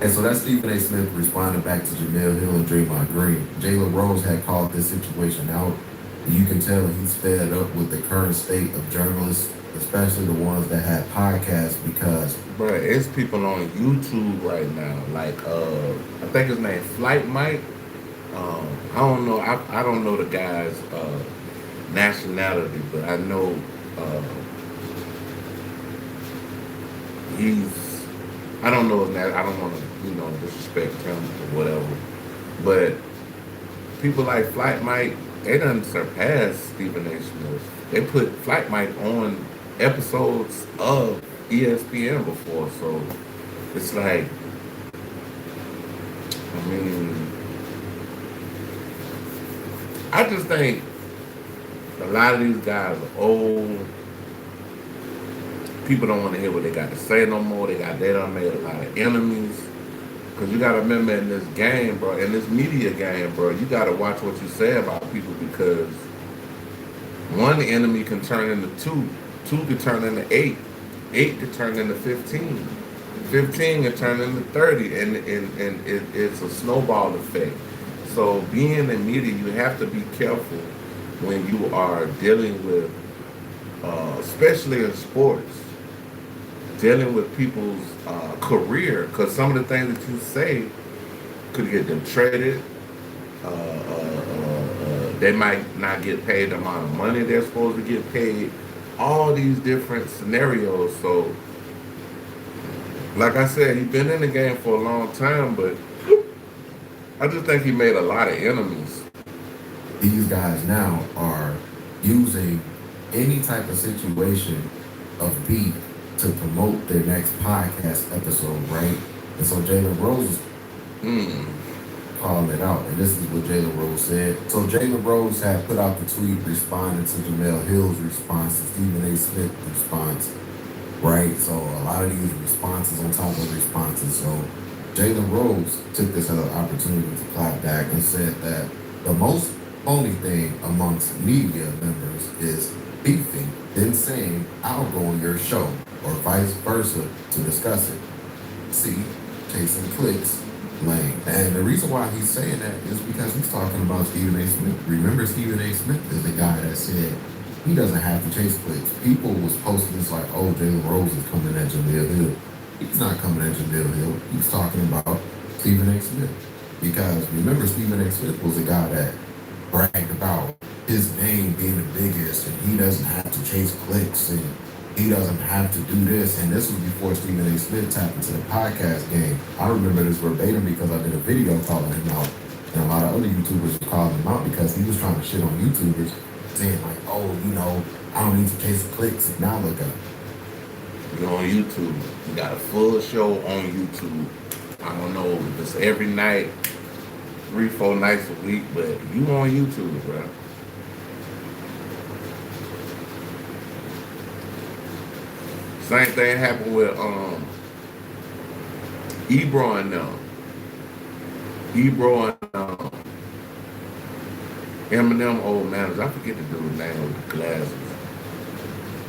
And so that's Stephen A. Smith responding back to Jamel Hill and Draymond Green. Jalen Rose had called this situation out. You can tell he's fed up with the current state of journalists, especially the ones that have podcasts, because bro, it's people on YouTube right now. Like I think his name Flight Mike. I don't know. I don't know the guy's nationality, but I know he's. I don't know his name. I don't want to disrespect him or whatever. But people like Flight Mike, they done surpassed Stephen A. Smith. They put Flight Mike on episodes of ESPN before, so it's like I mean, I just think a lot of these guys are old. People don't want to hear what they got to say no more. They done made a lot of enemies. Because you got to remember in this game, bro, in this media game, bro, you got to watch what you say about people because one enemy can turn into two. Two can turn into 8. 8 can turn into 15. 15 can turn into 30. And it's a snowball effect. So being in media, you have to be careful when you are dealing with, especially in sports, dealing with people's career, because some of the things that you say could get them traded. They might not get paid the amount of money they're supposed to get paid. All these different scenarios. So, like I said, he's been in the game for a long time, but I just think he made a lot of enemies. These guys now are using any type of situation of beef to promote their next podcast episode, right? And so Jalen Rose called it out, and this is what Jalen Rose said. So Jalen Rose had put out the tweet responding to Jamel Hill's response to Stephen A. Smith's response, right? So a lot of these responses on top of responses. So Jalen Rose took this as an opportunity to clap back and said that the most only thing amongst media members is beefing, then saying, I'll go on your show, or vice versa, to discuss it. See, chasing clicks, lame. And the reason why he's saying that is because he's talking about Stephen A. Smith. Remember, Stephen A. Smith is the guy that said he doesn't have to chase clicks. People was posting this like, oh, Jalen Rose is coming at Jamil Hill. He's not coming at Jamil Hill. He's talking about Stephen A. Smith. Because remember, Stephen A. Smith was the guy that bragged about his name being the biggest, and he doesn't have to chase clicks, and he doesn't have to do this. And this was before Stephen A. Smith tapped into the podcast game. I remember this verbatim because I did a video calling him out, and a lot of other YouTubers were calling him out because he was trying to shit on YouTubers, saying like, oh, you know, I don't need to chase clicks. And now look up. You're on YouTube. You got a full show on YouTube. I don't know if it's every night, 3-4 nights a week, but you on YouTube, bro. Same thing happened with Ebro and them. Ebro and Eminem old man. I forget the dude's name with the glasses.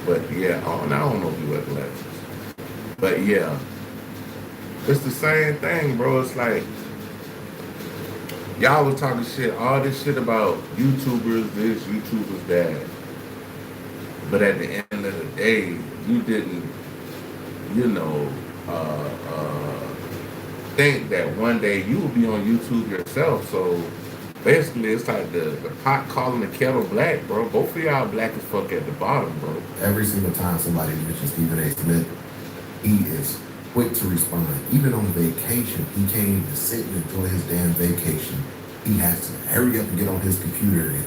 But yeah, I don't know if he wear glasses. But yeah, it's the same thing, bro. It's like y'all was talking shit, all this shit about YouTubers this, YouTubers that. But at the end of the day, you didn't, think that one day you will be on YouTube yourself. So basically, it's like the pot calling the kettle black, bro. Both of y'all black as fuck at the bottom, bro. Every single time somebody mentions Stephen A. Smith, he is quick to respond. Even on vacation, he can't even sit and enjoy his damn vacation. He has to hurry up and get on his computer and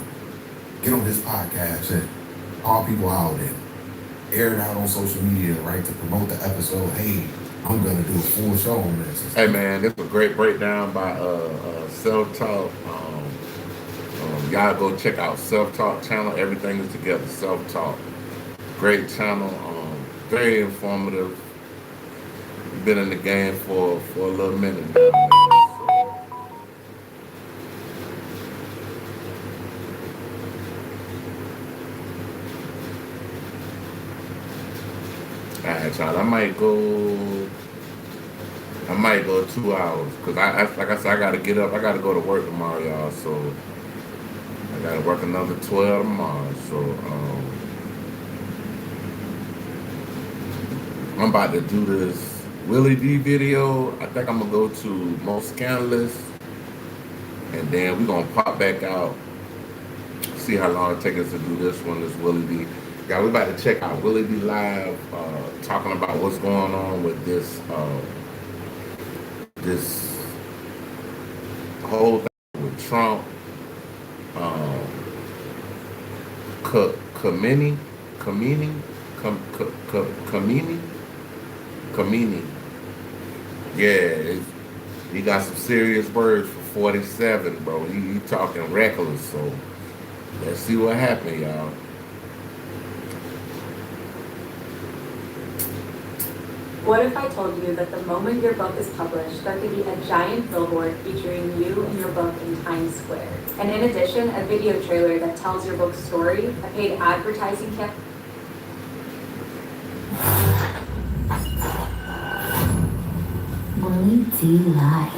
get on his podcast and call people out and air it out on social media, right, to promote the episode. Hey, I'm gonna do a full show on this. Hey man, this was a great breakdown by Self-Talk. Y'all go check out Self-Talk channel. Everything is together. Self-Talk, great channel. Very informative. Been in the game for a little minute now, man. Alright, y'all. I might go 2 hours because like I said, I gotta get up. I gotta go to work tomorrow, y'all. So I gotta work another 12 tomorrow. So I'm about to do this Willie D video. I think I'm gonna go to Most Scandalous, and then we're gonna pop back out. See how long it takes us to do this one. This Willie D. Yeah, we're about to check out Willie D Live, talking about what's going on with this this whole thing with Trump, Kamini. Yeah, He got some serious words for 47, bro. He talking reckless, so let's see what happened, y'all. What if I told you that the moment your book is published, there could be a giant billboard featuring you and your book in Times Square? And in addition, a video trailer that tells your book's story, a paid advertising campaign. Willie D. Live.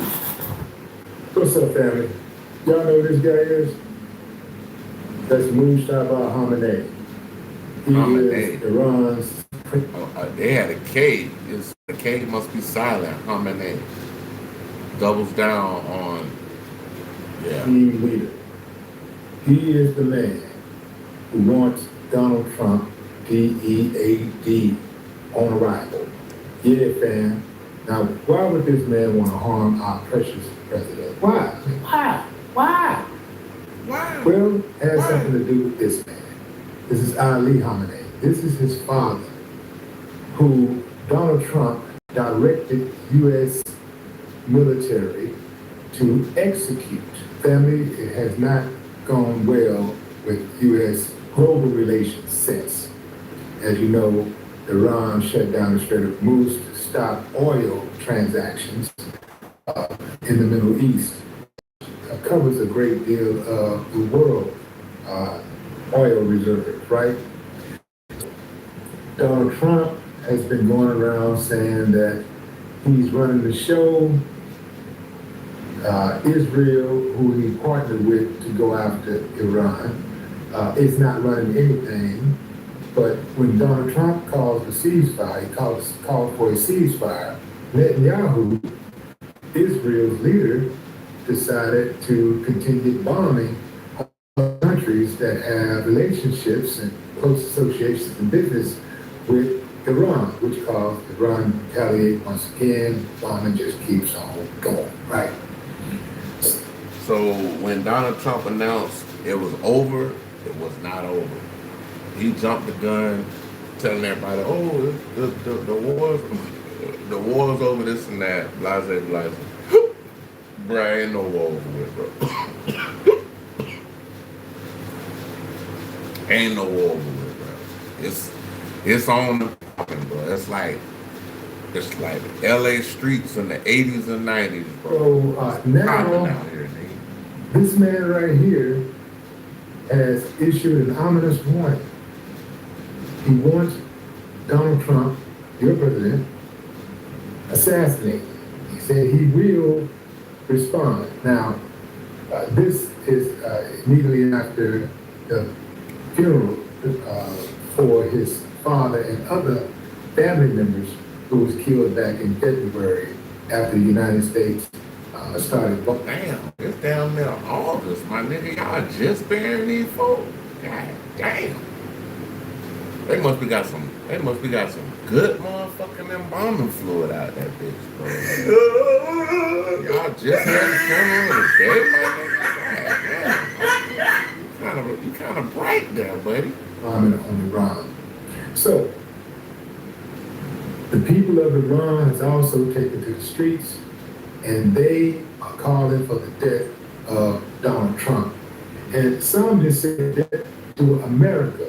What's up, family? Y'all know who this guy is? That's Mustafa Khamenei. He is Iran's. They had a K. The K must be silent. Khamenei doubles down on team leader. He is the man who wants Donald Trump, DEAD, on arrival. Yeah, fam. Now, why would this man want to harm our precious president? Why? Why? Well, it has something to do with this man. This is Ali Khamenei. This is his father, who Donald Trump directed U.S. military to execute. Family, it has not gone well with U.S. global relations since. As you know, Iran shut down the Strait of Hormuz to stop oil transactions in the Middle East. Covers a great deal of the world oil reserves, right? Donald Trump has been going around saying that he's running the show. Israel, who he partnered with to go after Iran, is not running anything. But when Donald Trump calls the ceasefire, he called for a ceasefire, Netanyahu, Israel's leader, decided to continue bombing countries that have relationships and close associations in business with Iran, which caused Iran to retaliate once again. Bombing just keeps on going, right? So when Donald Trump announced it was over, it was not over. He jumped the gun, telling everybody, "Oh, the war's over, this and that, blase, blase." Bruh, ain't no war over with, bro. Ain't no war over with, bro. It's on the popping, bro. It's like LA streets in the 80s and 90s, bro. So now, this man right here has issued an ominous warning. He wants Donald Trump, your president, assassinated. He said he will respond. Now, this is immediately after the funeral for his father and other family members who was killed back in February after the United States started. Damn, it's down there August, my nigga. Y'all just burying these folks. God damn. They must be got some good motherfucking embalming fluid out that bitch, bro. Y'all just had the funeral today, my nigga. You kind of bright there, buddy. On Iran. So the people of Iran has also taken to the streets, and they are calling for the death of Donald Trump. And some just said that to America.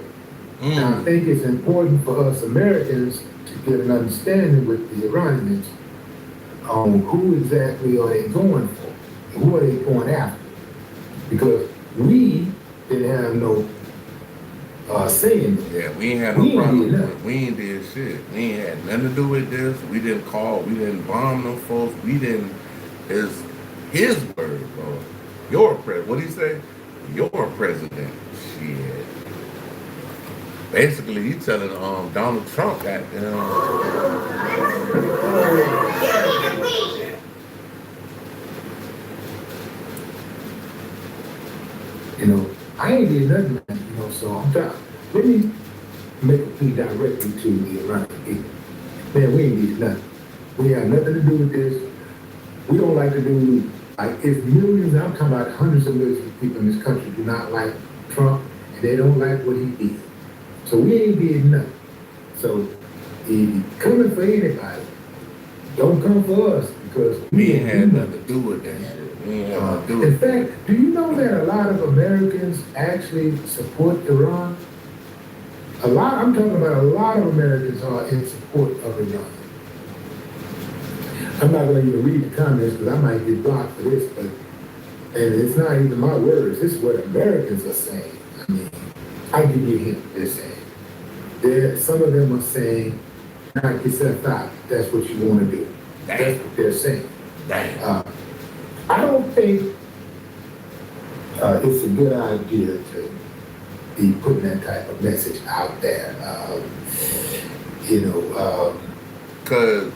Now, I think it's important for us Americans to get an understanding with the Iranians on who exactly are they going for, and who are they going after. Because we didn't have no say in it. Yeah, we ain't had no problem. We ain't did shit. We ain't had nothing to do with this. We didn't call. We didn't bomb no folks. We didn't. It's his word, bro. Your president. What did he say? Your president. Shit. Basically, he telling Donald Trump that, I ain't did nothing, so I'm trying. Let me make a plea directly to the Iranian people. Man, we ain't did nothing. We have nothing to do with this. We don't like to do, if millions, I'm talking about hundreds of millions of people in this country do not like Trump, and they don't like what he did. So we ain't did nothing. So if you're coming for anybody, don't come for us. because we ain't had nothing to do with that shit. We ain't had nothing to do in with that. fact, do you know that a lot of Americans actually support Iran? I'm talking about a lot of Americans are in support of Iran. I'm not going to even read the comments because I might get blocked for this, but, and it's not even my words, this is what Americans are saying. I mean, I give you a hint, they're saying. Some of them are saying, knock yourself out, that's what you want to do. That's what they're saying. I don't think it's a good idea to be putting that type of message out there. Because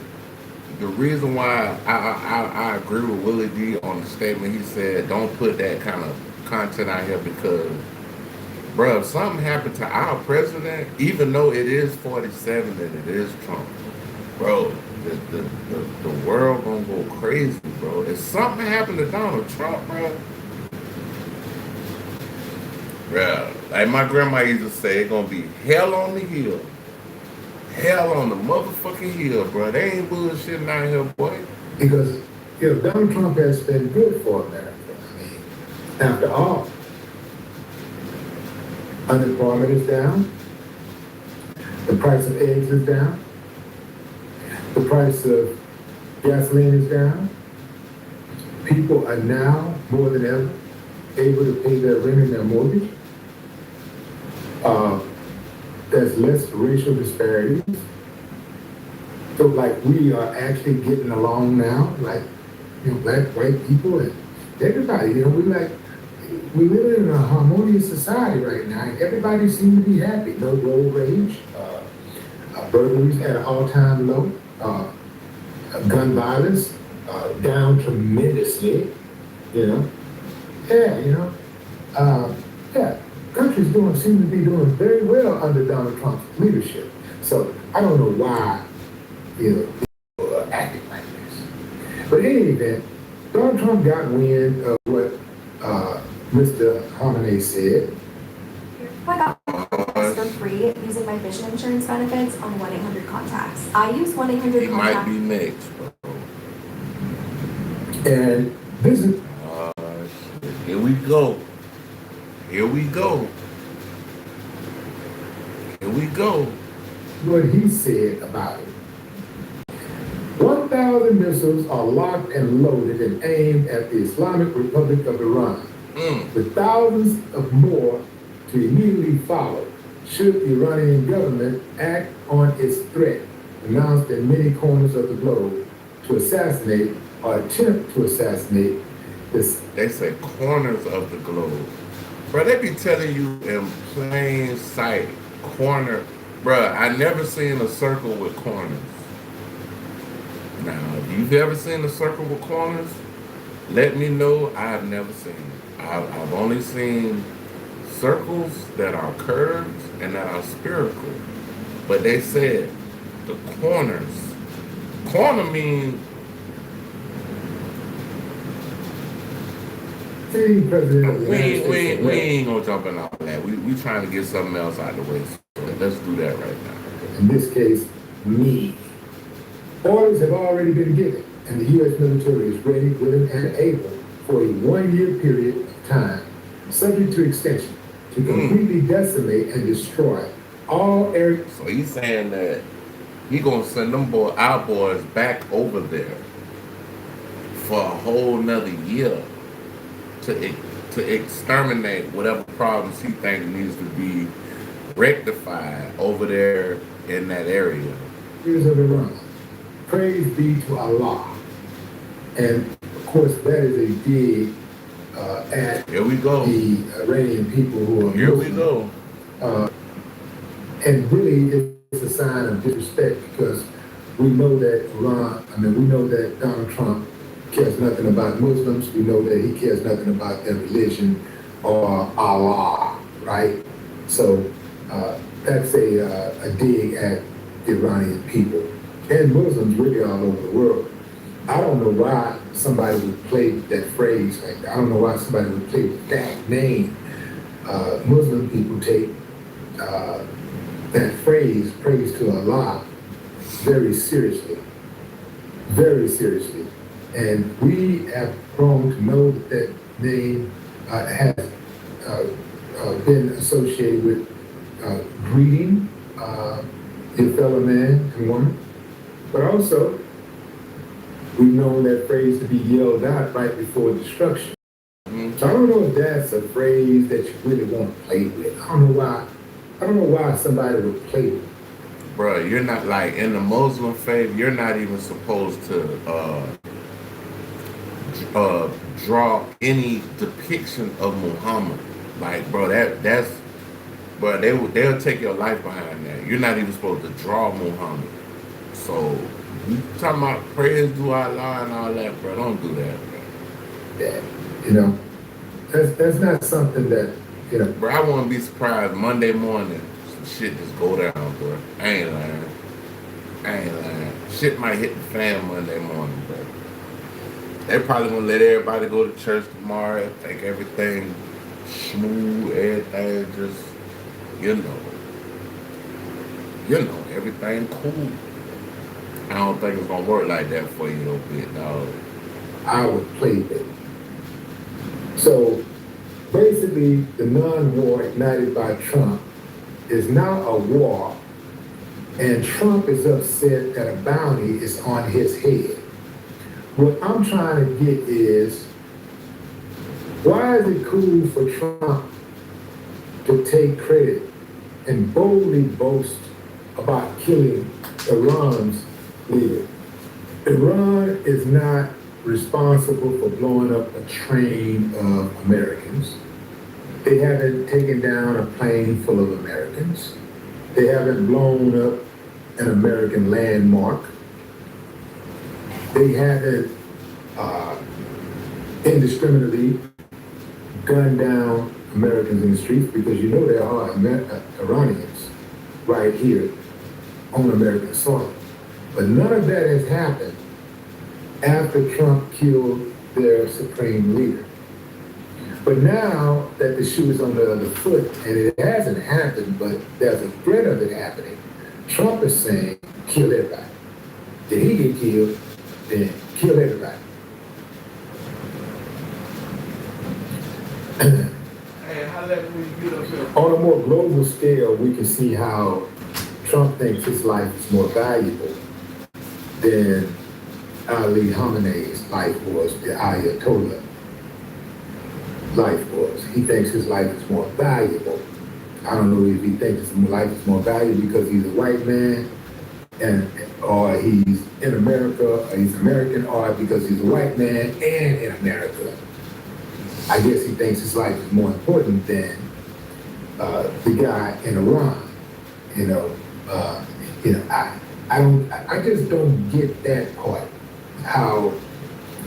the reason why I agree with Willie D on the statement he said, don't put that kind of content out here because, bro, if something happened to our president, even though it is 47 and it is Trump, bro, the world gonna go crazy, bro. If something happened to Donald Trump, bro, like my grandma used to say, it's gonna be hell on the hill. Hell on the motherfucking hill, bro. They ain't bullshitting out here, boy. Because, Donald Trump has been good for America. I mean, after all, unemployment is down. The price of eggs is down. The price of gasoline is down. People are now, more than ever, able to pay their rent and their mortgage. There's less racial disparities. So like we are actually getting along now, like, black, white people and everybody, we live in a harmonious society right now. Everybody seems to be happy. No road rage. Burglaries at an all-time low. Gun violence down tremendously. Countries seem to be doing very well under Donald Trump's leadership. So I don't know why people are acting like this. But in any event, Donald Trump got wind of what Mr. Khamenei said. I got this for free using my vision insurance benefits on 1-800-CONTACTS. I use 1-800-CONTACTS. He might be next, bro. And this is... Here we go. Here we go. Here we go. What he said about it. 1,000 missiles are locked and loaded and aimed at the Islamic Republic of Iran, with thousands of more to immediately follow should the Iranian government act on its threat, announced in many corners of the globe, to assassinate or attempt to assassinate this. They say corners of the globe. Bro, they be telling you in plain sight, corner. Bro, I never seen a circle with corners. Now, if you've ever seen a circle with corners, let me know. I've never seen it. I've only seen circles that are curves and that are spherical. But they said the corners. Corner means We ain't gonna jump in all that. We trying to get something else out of the way. So let's do that right now. In this case, me. Orders have already been given, and the U.S. military is ready, willing, and able for a 1-year period of time, subject to extension, to completely decimate and destroy all areas. So he's saying that he gonna send our boys back over there for a whole nother year to exterminate whatever problems he thinks needs to be rectified over there in that area. Of Iran. Praise be to Allah. And of course, that is a dig at Here we go. The Iranian people who are Here Muslim. we go. And really, it's a sign of disrespect because we know that we know that Donald Trump cares nothing about Muslims. We know that he cares nothing about their religion or Allah, right? So that's a dig at the Iranian people and Muslims really all over the world. I don't know why somebody would play that phrase like that. I don't know why somebody would play that name. Muslim people take that phrase, praise to Allah, very seriously. Very seriously. And we have grown to know that that name has been associated with greeting your fellow man and woman. But also, we've known that phrase to be yelled out right before destruction. So I don't know if that's a phrase that you really want to play with. I don't know why somebody would play with it. Bro, you're not like in the Muslim faith. You're not even supposed to draw any depiction of Muhammad. Like, bro, that's bro. They'll take your life behind that. You're not even supposed to draw Muhammad. So you talking about prayers to Allah and all that, bro? Don't do that, bro. Yeah, you know, that's not something that, you know. Bro, I wouldn't be surprised Monday morning some shit just go down, bro. I ain't lying. Shit might hit the fan Monday morning, bro. They probably gonna let everybody go to church tomorrow, think everything smooth, everything just, you know, everything cool. I don't think it's gonna work like that for you, though, big dog. I would play with it. So basically, the non-war ignited by Trump is now a war, and Trump is upset that a bounty is on his head. What I'm trying to get is, why is it cool for Trump to take credit and boldly boast about killing Iran's leader? Iran is not responsible for blowing up a train of Americans. They haven't taken down a plane full of Americans. They haven't blown up an American landmark. They haven't indiscriminately gunned down Americans in the streets, because you know there are Iranians right here on American soil. But none of that has happened after Trump killed their supreme leader. But now that the shoe is on the other foot, and it hasn't happened, but there's a threat of it happening, Trump is saying, kill everybody. Did he get killed? Then kill everybody. On a more global scale, we can see how Trump thinks his life is more valuable than Ali Khamenei's life was, the Ayatollah life was. He thinks his life is more valuable. I don't know if he thinks his life is more valuable because he's a white man, or he's in America, or he's American, or because he's a white man and in America. I guess he thinks his life is more important than the guy in Iran. I just don't get that part. How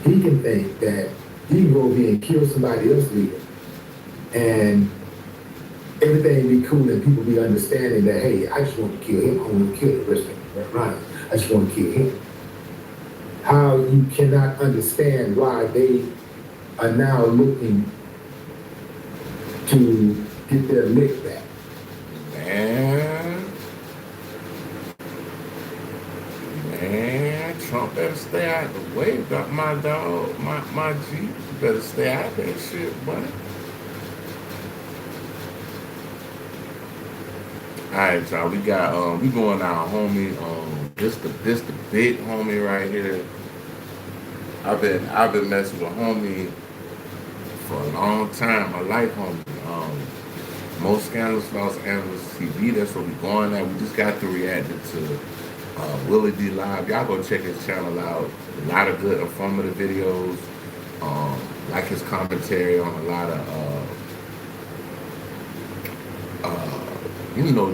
he can think that he can go over here and kill somebody else's leader, and everything be cool and people be understanding that, hey, I just want to kill him. I want to kill the rest of the Iranians. I just want to kill him. How you cannot understand why they are now looking to get their lick back. Man, Trump better stay out the way. Got my dog, my G. You better stay out of that shit, buddy. Alright, y'all, we going out, homie. This the big homie right here. I've been messing with homie for a long time, my life homie. Most Scandalous Los Angeles TV, that's what we going at. We just got to reacting to Willie D Live. Y'all go check his channel out. A lot of good informative videos. Like his commentary on a lot of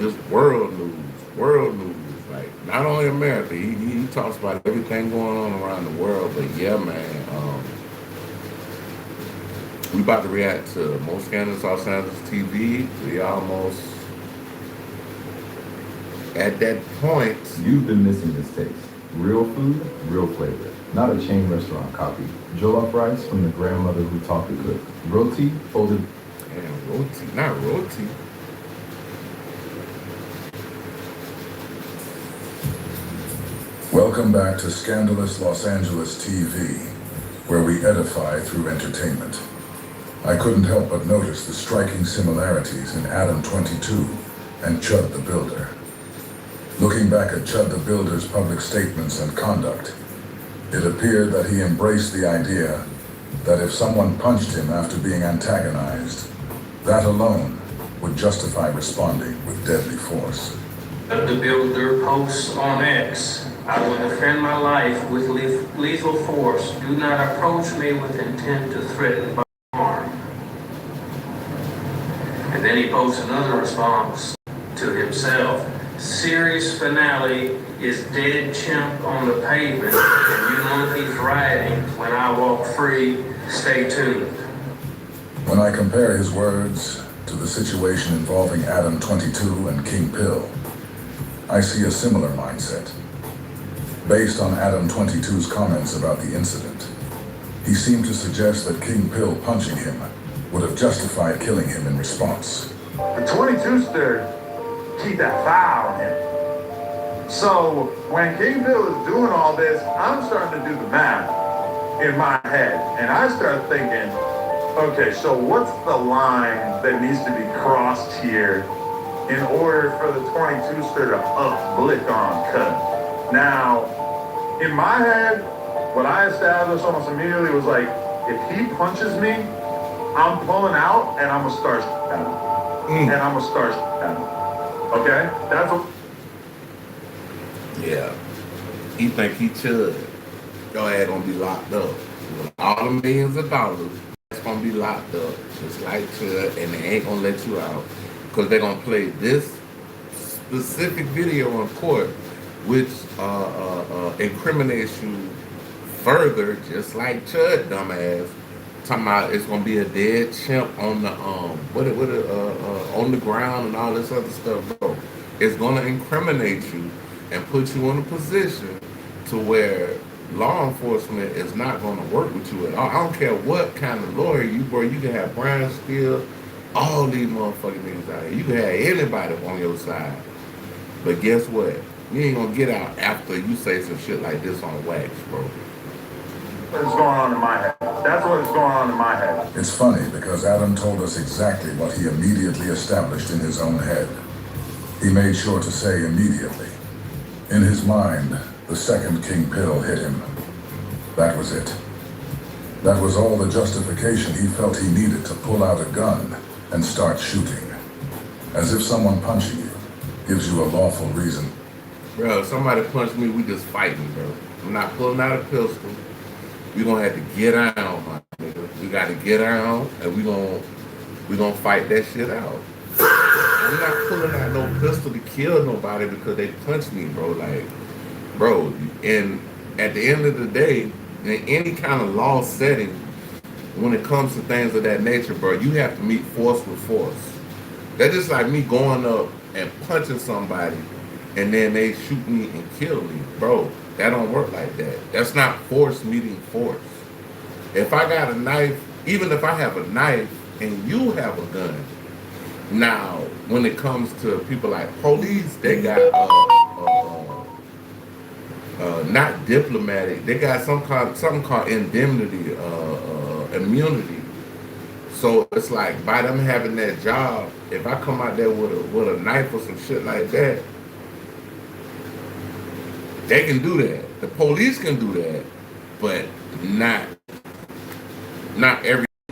just world news. Like, not only America, he talks about everything going on around the world. But yeah, man, we about to react to Most Scandalous Los Angeles TV. We almost at that point. You've been missing this taste. Real food, real flavor. Not a chain restaurant copy. Jollof rice from the grandmother who taught the cook. Roti folded. Damn, roti, not roti. Welcome back to Scandalous Los Angeles TV. where we edify through entertainment. I couldn't help but notice the striking similarities in Adam 22 and Chud the Builder. Looking back at Chud the Builder's public statements and conduct, it appeared that he embraced the idea that if someone punched him after being antagonized, that alone would justify responding with deadly force. The Builder posts on X, I will defend my life with lethal force. Do not approach me with intent to threaten by harm. And then he posts another response to himself. Series finale is dead chimp on the pavement, and you know he's riding. When I walk free, stay tuned. When I compare his words to the situation involving Adam 22 and King Pill, I see a similar mindset. Based on Adam 22's comments about the incident, he seemed to suggest that King Pill punching him would have justified killing him in response. The 22 stirred, keep that fire on him. So when King Pill is doing all this, I'm starting to do the math in my head, and I start thinking, okay, so what's the line that needs to be crossed here in order for the 22 stir to blick on cut? Now, in my head, what I established almost immediately was like, if he punches me, I'm pulling out and I'm gonna start at him. And I'm gonna start at him. Okay? That's what. Yeah. He think he should. Your ass gonna be locked up. All the millions of dollars, it's gonna be locked up. Just like Chud, and they ain't gonna let you out. Because they're gonna play this specific video in court, which incriminates you further, just like Chud, dumbass. Talking about it's gonna be a dead chimp on the on the ground and all this other stuff, bro. It's gonna incriminate you and put you in a position to where law enforcement is not gonna work with you at all. I don't care what kind of lawyer you, bro. You can have Brian Steele, all these motherfucking niggas out here. You can have anybody on your side. But guess what? You ain't gonna get out after you say some shit like this on wax, bro. What's going on in my head? That's what is going on in my head. It's funny because Adam told us exactly what he immediately established in his own head. He made sure to say immediately. In his mind, the second King Pill hit him. That was it. That was all the justification he felt he needed to pull out a gun and start shooting. As if someone punching you gives you a lawful reason. Bro, if somebody punched me, we just fighting, bro. I'm not pulling out a pistol. We gonna have to get down, my nigga. We gotta get down, and we gonna fight that shit out. I'm not pulling out no pistol to kill nobody because they punched me, bro. Like, bro, and at the end of the day, in any kind of law setting, when it comes to things of that nature, bro, you have to meet force with force. That's just like me going up and punching somebody, and then they shoot me and kill me, bro. That don't work like that. That's not force meeting force. If I got a knife, even if I have a knife and you have a gun, now when it comes to people like police, they got not diplomatic. They got something called indemnity, immunity. So it's like by them having that job, if I come out there with a knife or some shit like that, they can do that. The police can do that, but not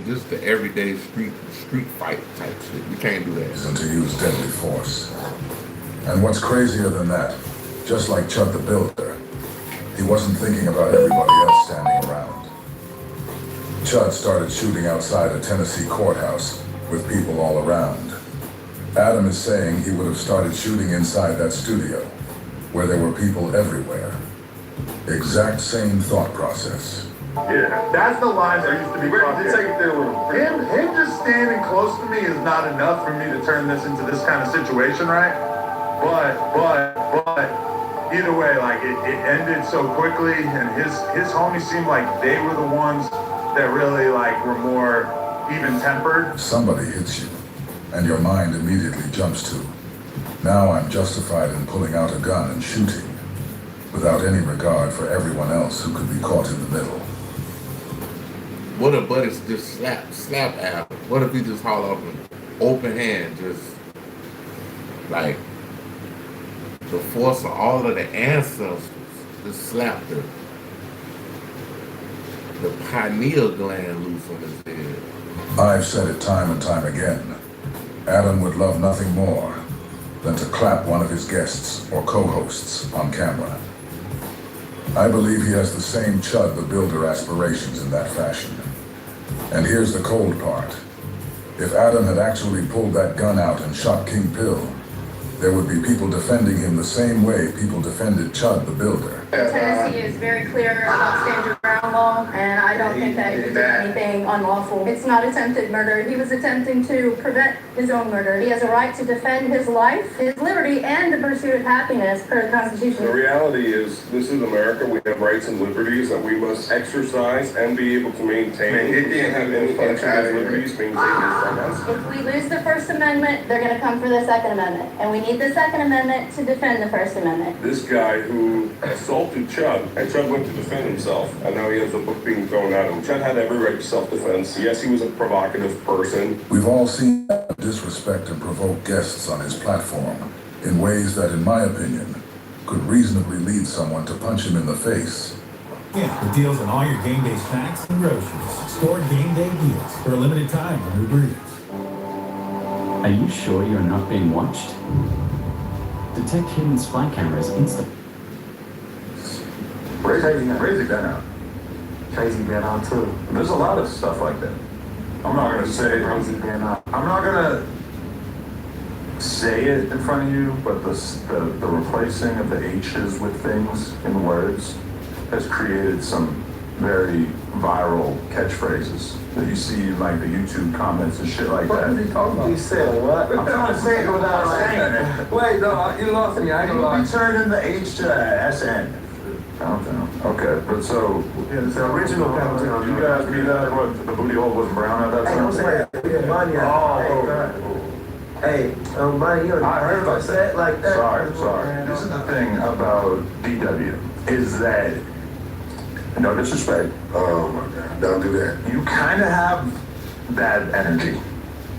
just the everyday street fight type shit. You can't do that. And to use deadly force. And what's crazier than that, just like Chud the Builder, he wasn't thinking about everybody else standing around. Chud started shooting outside a Tennessee courthouse with people all around. Adam is saying he would have started shooting inside that studio, where there were people everywhere. Exact same thought process. Yeah, that's the lines that used to be crossed. Him just standing close to me is not enough for me to turn this into this kind of situation, right? But either way, like it ended so quickly, and his homies seemed like they were the ones that really like were more even-tempered. Somebody hits you, and your mind immediately jumps to, now I'm justified in pulling out a gun and shooting, without any regard for everyone else who could be caught in the middle. What if Buddy just slap Adam? What if he just haul off an open hand, just like the force of all of the ancestors just slapped her? The pineal gland loose on his head. I've said it time and time again. Adam would love nothing more than to clap one of his guests or co-hosts on camera. I believe he has the same Chud the Builder aspirations in that fashion. And here's the cold part. If Adam had actually pulled that gun out and shot King Pill, there would be people defending him the same way people defended Chud the Builder. Tennessee is very clear about stand your ground law, and I don't think that he did anything unlawful. It's not attempted murder. He was attempting to prevent his own murder. He has a right to defend his life, his liberty, and the pursuit of happiness per the Constitution. The reality is, this is America. We have rights and liberties that we must exercise and be able to maintain. It can't have any of those liberties being taken from us. If we lose the First Amendment, they're going to come for the Second Amendment, and we need the Second Amendment to defend the First Amendment. This guy who assaulted Chud, and Chud went to defend himself, and now he has a book being thrown at him. Chud had every right to self-defense. Yes, he was a provocative person. We've all seen disrespect and provoke guests on his platform in ways that, in my opinion, could reasonably lead someone to punch him in the face. Yeah, with deals on all your game day snacks and groceries. Store game day deals for a limited time on Uber Eats. Are you sure you're not being watched? Detect hidden spy cameras instantly. Crazy Ben out. Crazy Ben out too. There's a lot of stuff like that. I'm not gonna say Crazy Ben out. I'm not gonna say it in front of you, but the replacing of the H's with things in words has created some very viral catchphrases that you see in like the YouTube comments and shit like that. What is he talking about? He said what? I'm trying to say it without saying it. Wait, no, you lost me. I ain't gonna lie. You turned in the H to SN. Countdown. Okay, but so the original countdown. You guys knew that what the booty hole was brown at that time. Hey, money, you I heard about that like that. Sorry. This is the thing about DW is that no disrespect. Oh my God, don't do that. You kind of have that energy.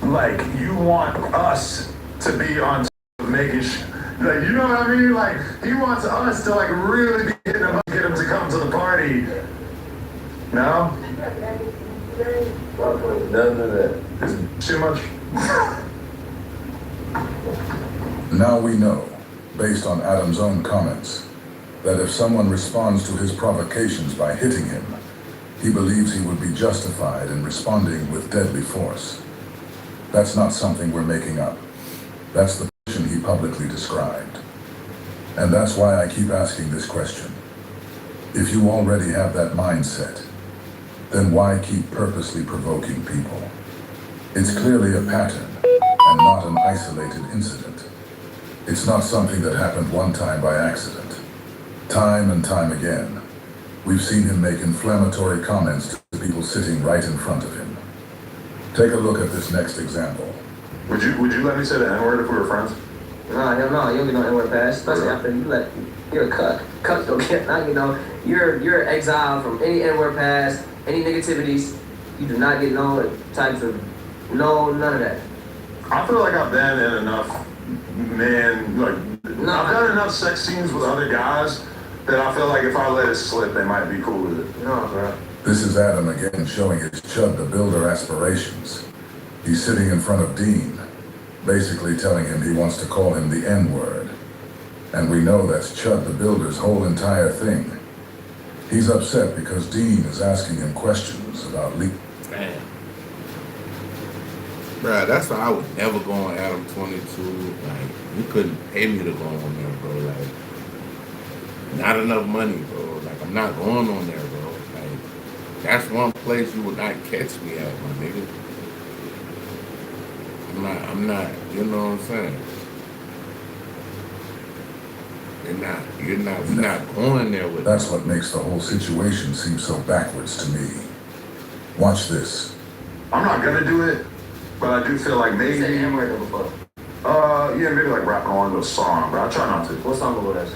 Like you want us to be on making like, you know what I mean? Like, he wants us to, like, really be hitting him up, get him to come to the party. No? None of that. Is too much? Now we know, based on Adam's own comments, that if someone responds to his provocations by hitting him, he believes he would be justified in responding with deadly force. That's not something we're making up. That's the position he publicly described. And that's why I keep asking this question. If you already have that mindset, then why keep purposely provoking people? It's clearly a pattern and not an isolated incident. It's not something that happened one time by accident. Time and time again, we've seen him make inflammatory comments to people sitting right in front of him. Take a look at this next example. Would you let me say the N-word if we were friends? No, hell no, you don't get no N-word pass, especially after you're a cuck. Cucks don't get, now, you know, you're exiled from any N-word pass, any negativities. You do not get no types of, none of that. I feel like I've been in enough I've done enough sex scenes with other guys that I feel like if I let it slip, they might be cool with it. No, bro. This is Adam again showing his Chud the Builder aspirations. He's sitting in front of Dean, basically telling him he wants to call him the N-word. And we know that's Chud the Builder's whole entire thing. He's upset because Dean is asking him questions about leak. Man. Bruh, that's why I would never go on Adam 22. Like, you couldn't pay me to go on there, bro. Like, not enough money, bro. Like, I'm not going on there, bro. Like, that's one place you would not catch me at, my nigga. I'm not, you know what I'm saying? We're not going there with That's what makes the whole situation seem so backwards to me. Watch this. I'm not gonna do it, but I do feel like maybe. You said N-word before. Yeah, maybe like rapping along to a song, but I try not to. What song was that?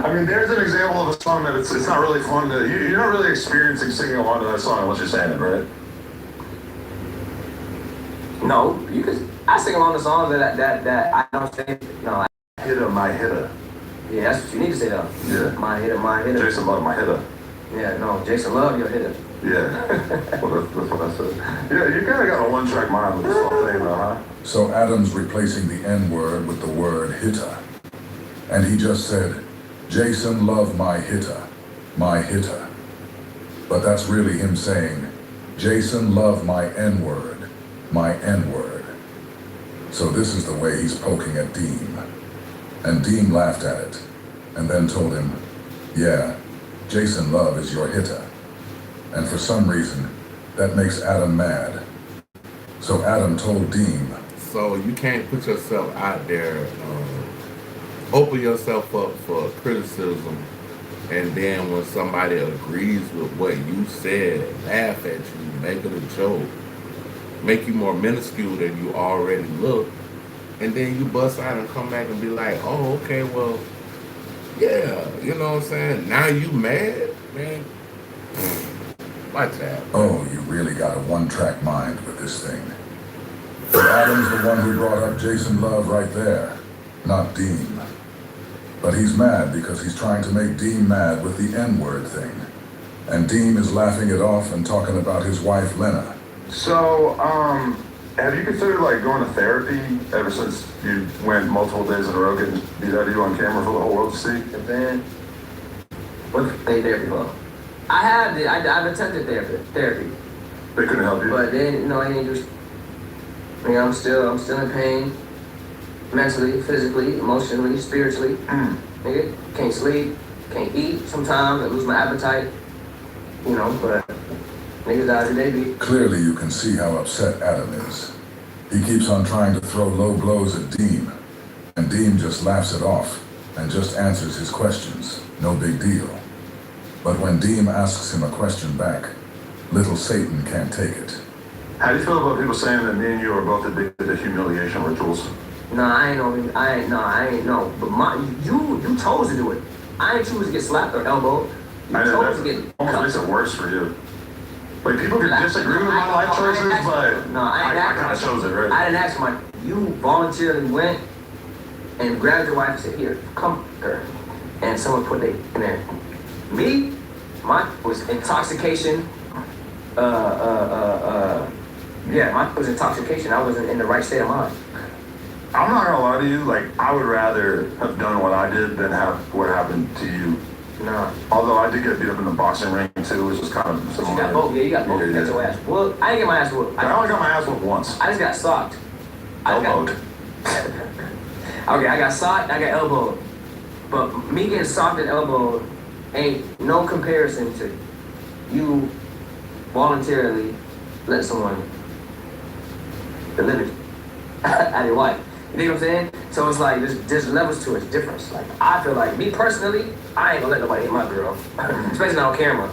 I mean, there's an example of a song that it's not really fun to, you're not really experiencing singing along to that song unless you're saying it, right? No, you could. I sing along the songs that I don't say. No, Hitter, my hitter. yeah, that's what you need to say though. Yeah. My hitter, my hitter. Jason Love, my hitter. Yeah, no, Jason love your hitter. Yeah. Well, that's what I said. Yeah, you kind of got a one-track mind with this whole thing though, huh? So Adam's replacing the N-word with the word hitter. And he just said, Jason love my hitter, my hitter. But that's really him saying, Jason love my N-word, my N-word. So this is the way he's poking at Deem. And Deem laughed at it, and then told him, yeah, Jason Love is your hitter. And for some reason, that makes Adam mad. So Adam told Deem, so you can't put yourself out there, open yourself up for criticism, and then when somebody agrees with what you said, laugh at you, make it a joke, make you more minuscule than you already look, and then you bust out and come back and be like, oh, okay, well, yeah, you know what I'm saying? Now you mad, man? Watch that. oh, you really got a one-track mind with this thing. But Adam's the one who brought up Jason Love right there, not Deem. But he's mad because he's trying to make Deem mad with the N-word thing. And Deem is laughing it off and talking about his wife, Lena. So, have you considered like going to therapy ever since you went multiple days in a row getting beat out of you on camera for the whole world to see? And then, what they therapy for? I've attempted therapy. They couldn't help you? But then, it ain't just, I'm still in pain. Mentally, physically, emotionally, spiritually. Nigga, can't sleep, can't eat sometimes, I lose my appetite. But niggas die every day, B. Clearly you can see how upset Adam is. He keeps on trying to throw low blows at Deem, and Deem just laughs it off and just answers his questions. No big deal. But when Deem asks him a question back, little Satan can't take it. How do you feel about people saying that me and you are both addicted to humiliation rituals? Nah, I ain't know. But you chose to do it. I ain't choose to get slapped or elbowed. You chose to get almost makes it worse for you. Like, people can disagree with my life choices, but I kind of chose it, right? I didn't ask my. You voluntarily went and grabbed your wife and said, "Here, come her," and someone put it in there. Me, mine was intoxication. Yeah, mine was intoxication. I wasn't in the right state of mind. I'm not gonna lie to you, like, I would rather have done what I did than have what happened to you. No. Although I did get beat up in the boxing ring too, which is kind of similar. You got both, yeah, you got both. You got your ass whooped. I didn't get my ass whooped. I only got my ass whooped once. I just got socked. Elbowed. Okay, I got socked, I got elbowed. But me getting socked and elbowed ain't no comparison to you voluntarily let someone deliver out of your wife. You know what I'm saying? So it's like, there's levels to it, difference. Like, I feel like, me personally, I ain't gonna let nobody hit my girl. Especially not on camera.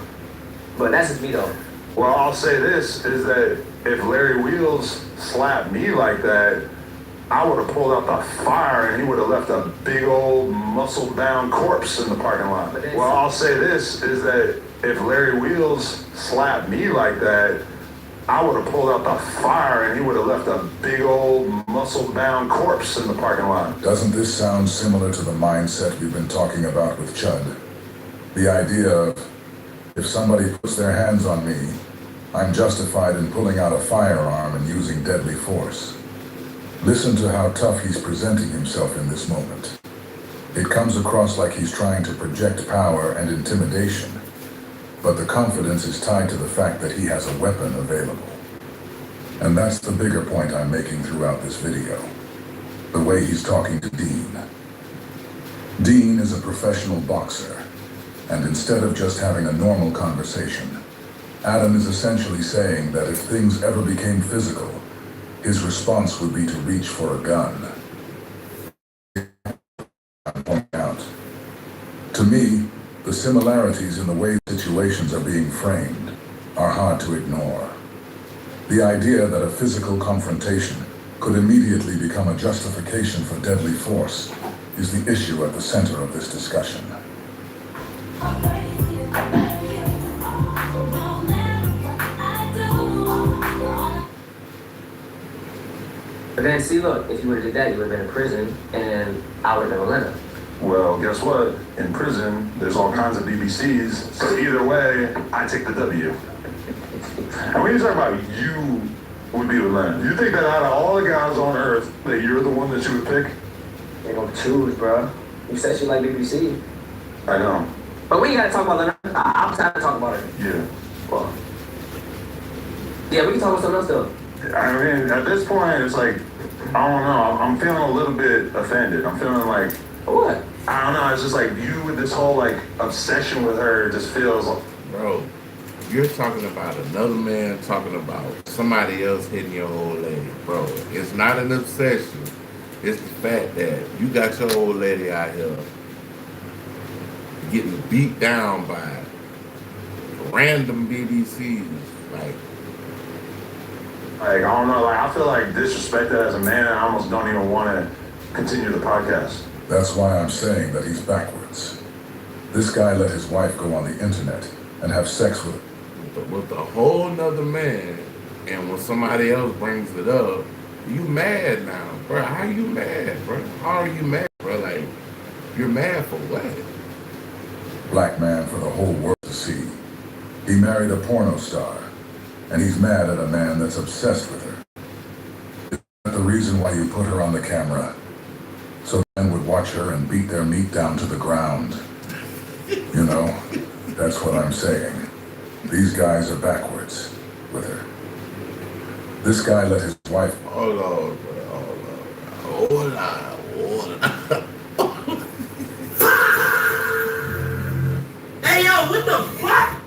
But that's just me though. Well, I'll say this, is that if Larry Wheels slapped me like that, I would have pulled out the fire and he would have left a big old muscle-bound corpse in the parking lot. Well, I'll say this, is that if Larry Wheels slapped me like that, I would have pulled out the fire and he would have left a big old muscle-bound corpse in the parking lot. Doesn't this sound similar to the mindset we've been talking about with Chud? The idea of, if somebody puts their hands on me, I'm justified in pulling out a firearm and using deadly force. Listen to how tough he's presenting himself in this moment. It comes across like he's trying to project power and intimidation, but the confidence is tied to the fact that he has a weapon available. And that's the bigger point I'm making throughout this video. The way he's talking to Dean. Dean is a professional boxer, and instead of just having a normal conversation, Adam is essentially saying that if things ever became physical, his response would be to reach for a gun. I'm pointing out. To me, the similarities in the way situations are being framed are hard to ignore. The idea that a physical confrontation could immediately become a justification for deadly force is the issue at the center of this discussion. But then see, look, if you would have did that, you would have been in prison, and I would have been with Linda. Well, guess what? In prison, there's all kinds of BBCs. So either way, I take the W. And when you talk about you would be with Lynn, you think that out of all the guys on earth, that you're the one that you would pick? They gonna choose, bro. You said she like BBC. I know. But we gotta talk about Lynn. I'm tired to talk about her. Yeah. Well, yeah, we can talk about something else though. I mean, at this point, it's like, I don't know. I'm feeling a little bit offended. I'm feeling like, what? I don't know. It's just like you with this whole like obsession with her just feels like, bro. You're talking about another man talking about somebody else hitting your old lady, bro. It's not an obsession. It's the fact that you got your old lady out here getting beat down by random BBCs, like I don't know. Like I feel like disrespected as a man. I almost don't even want to continue the podcast. That's why I'm saying that he's backwards. This guy let his wife go on the internet and have sex with a whole nother man, and when somebody else brings it up, you mad now, bro. How you mad, bro? How are you mad, bro? Like, you're mad for what? Black man for the whole world to see. He married a porno star, and he's mad at a man that's obsessed with her. Is that the reason why you put her on the camera? So men would watch her and beat their meat down to the ground. You know, that's what I'm saying. These guys are backwards with her. This guy let his wife... Hold on, bro. Hold on. Hey, yo, what the fuck?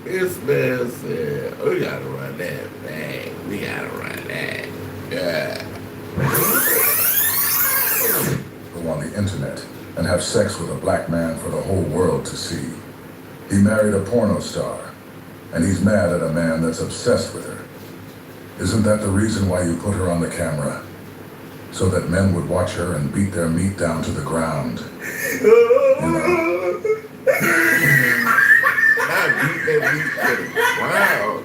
This man said, we gotta run that back. We gotta run that. Yeah. Go on the internet and have sex with a black man for the whole world to see. He married a porno star, and he's mad at a man that's obsessed with her. Isn't that the reason why you put her on the camera? So that men would watch her and beat their meat down to the ground. You know? Not beat their meat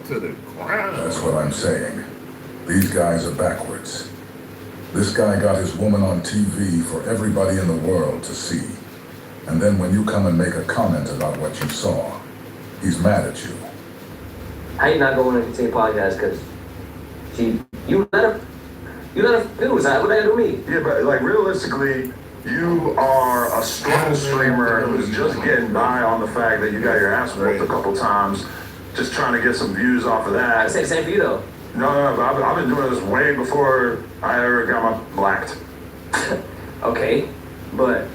to the ground. That's what I'm saying. These guys are backwards. This guy got his woman on TV for everybody in the world to see. And then when you come and make a comment about what you saw, he's mad at you. How you not going to continue podcast? Because you let her do that. What that do me? Yeah, but like realistically, you are a struggle streamer who's just getting by on the fact that you got your ass whooped a couple times, just trying to get some views off of that. I say the same for you though. No, but I've been doing this way before I ever got my blacked. Okay, but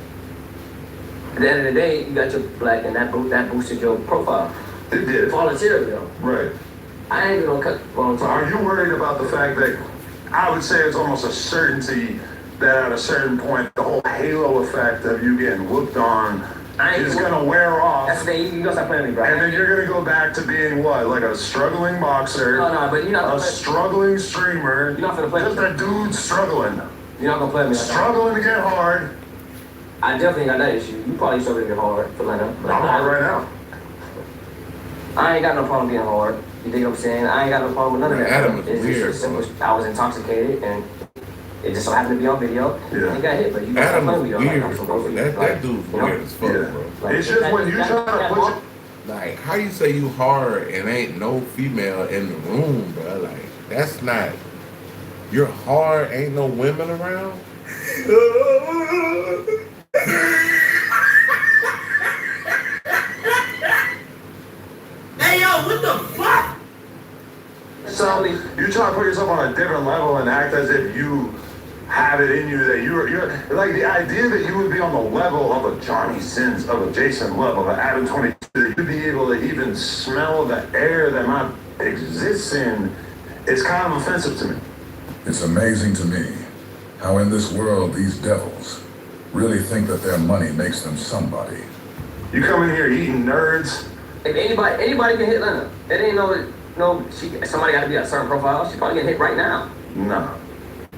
at the end of the day, you got your black, and that boosted your profile. It did. Voluntarily though. Right. I ain't even gonna cut voluntarily. Are you worried about the fact that I would say it's almost a certainty that at a certain point, the whole halo effect of you getting whooped on is gonna wear off. That's the thing. You gotta stop playing with me, bro. And then you're gonna go back to being what? Like a struggling boxer. No, but you're not a struggling streamer. You're not gonna play just a dude struggling. You're not gonna play with me. Struggling to get hard. I definitely got that issue. You probably struggling to get hard for Lena. I'm hard right now. I ain't got no problem being hard. You dig what I'm saying? I ain't got no problem with none of that. Adam is It's weird, just simple. I was intoxicated and it just so happened to be on video. Yeah. And got hit, but you got Adam to is video. weird, bro. That dude's weird as fuck, bro. Like, it's just when you try to put your... Like, how you say you hard and ain't no female in the room, bro? Like, that's not... You're hard, ain't no women around? Hey, yo, what the fuck? So you try to put yourself on a different level and act as if you have it in you that you're like the idea that you would be on the level of a Johnny Sins, of a Jason Love, of an Adam 22, that you'd be able to even smell the air that my exists in is kind of offensive to me. It's amazing to me how in this world these devils really think that their money makes them somebody. You come in here eating nerds. If anybody can hit Lena. It ain't somebody got to be at a certain profile. She probably getting hit right now. No.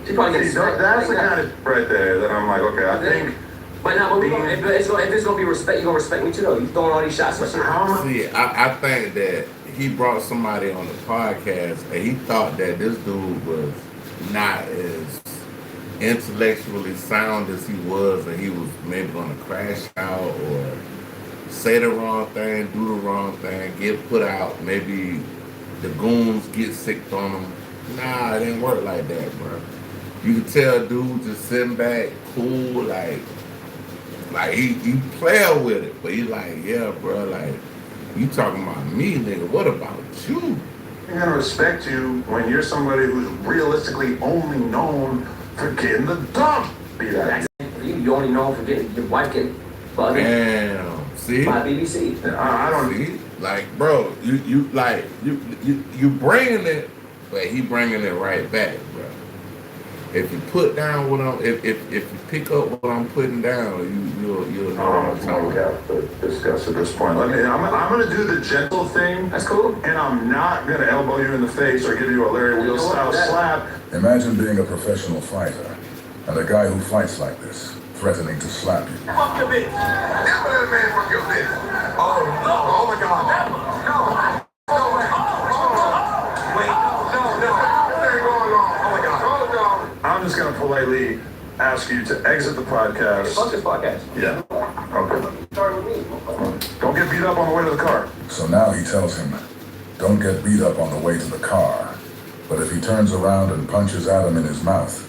She probably getting that's the kind of right there that I'm like, okay, I think But now, if it's gonna be respect, you gonna respect me too, though. You throwing all these shots and shit. See, I think that he brought somebody on the podcast and he thought that this dude was not as intellectually sound as he was, and he was maybe gonna crash out or say the wrong thing, do the wrong thing, get put out, maybe the goons get sick on him. Nah, it didn't work like that, bro. You can tell dude just sitting back, cool, like he playing with it, but he like, yeah, bro, like, you talking about me, nigga, what about you? I'm gonna respect you when you're somebody who's realistically only known for getting the dump. You only know for getting your wife getting bugged. Damn, see? By BBC. I don't see, like, bro, you bringing it, but he bringing it right back, bro. If you put down what I'm, if you pick up what I'm putting down, you'll know what I'm talking we have to discuss at this point. I'm gonna do the gentle thing. That's cool. And I'm not gonna elbow you in the face or give you a Larry Wheel style slap. Imagine being a professional fighter and a guy who fights like this, threatening to slap you. Fuck your bitch. Never let a man fuck your bitch. Oh, no. Oh, my God. Never. No. No way. Wait. No. What's going on? Oh, my God. I'm just gonna politely ask you to exit the podcast. Fuck this podcast. Yeah. Okay. Don't get beat up on the way to the car. So now he tells him, don't get beat up on the way to the car. But if he turns around and punches Adam in his mouth,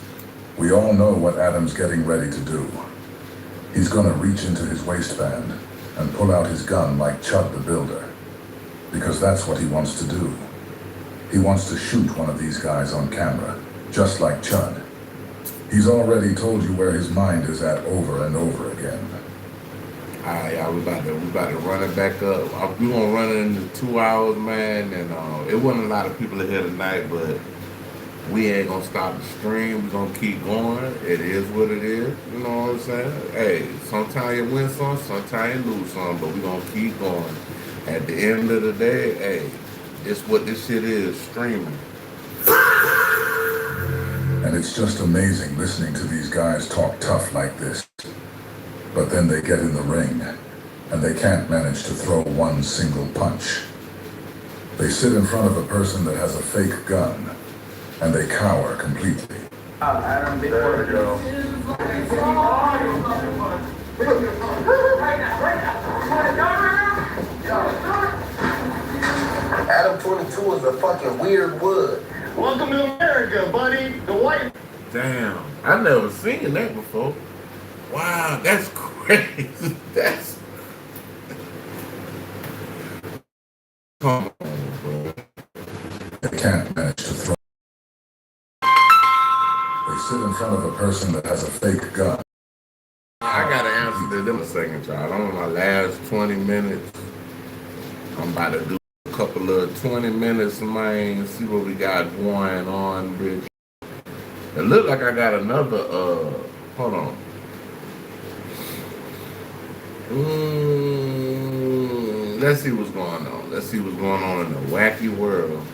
we all know what Adam's getting ready to do. He's gonna reach into his waistband and pull out his gun like Chud the Builder. Because that's what he wants to do. He wants to shoot one of these guys on camera, just like Chud. He's already told you where his mind is at over and over again. Alright, y'all, we about to run it back up. We gonna run it in 2 hours, man, and it wasn't a lot of people here tonight, but we ain't gonna stop the stream. We're gonna keep going. It is what it is. You know what I'm saying? Hey, sometimes you win some, sometimes you lose some, but we gonna keep going. At the end of the day, hey, it's what this shit is, streaming. And it's just amazing listening to these guys talk tough like this. But then they get in the ring, and they can't manage to throw one single punch. They sit in front of a person that has a fake gun, and they cower completely. There we go. Adam 22 is a fucking weird wood. Welcome to America, buddy. The white. Damn, I never seen that before. Wow, that's crazy. That's come on, bro. They can't manage to throw. They sit in front of a person that has a fake gun. I gotta answer them a second, y'all. I'm on my last 20 minutes. I'm about to do a couple of 20 minutes, man. See what we got going on, bitch. It look like I got another, hold on. Let's see what's going on. Let's see what's going on in the wacky world.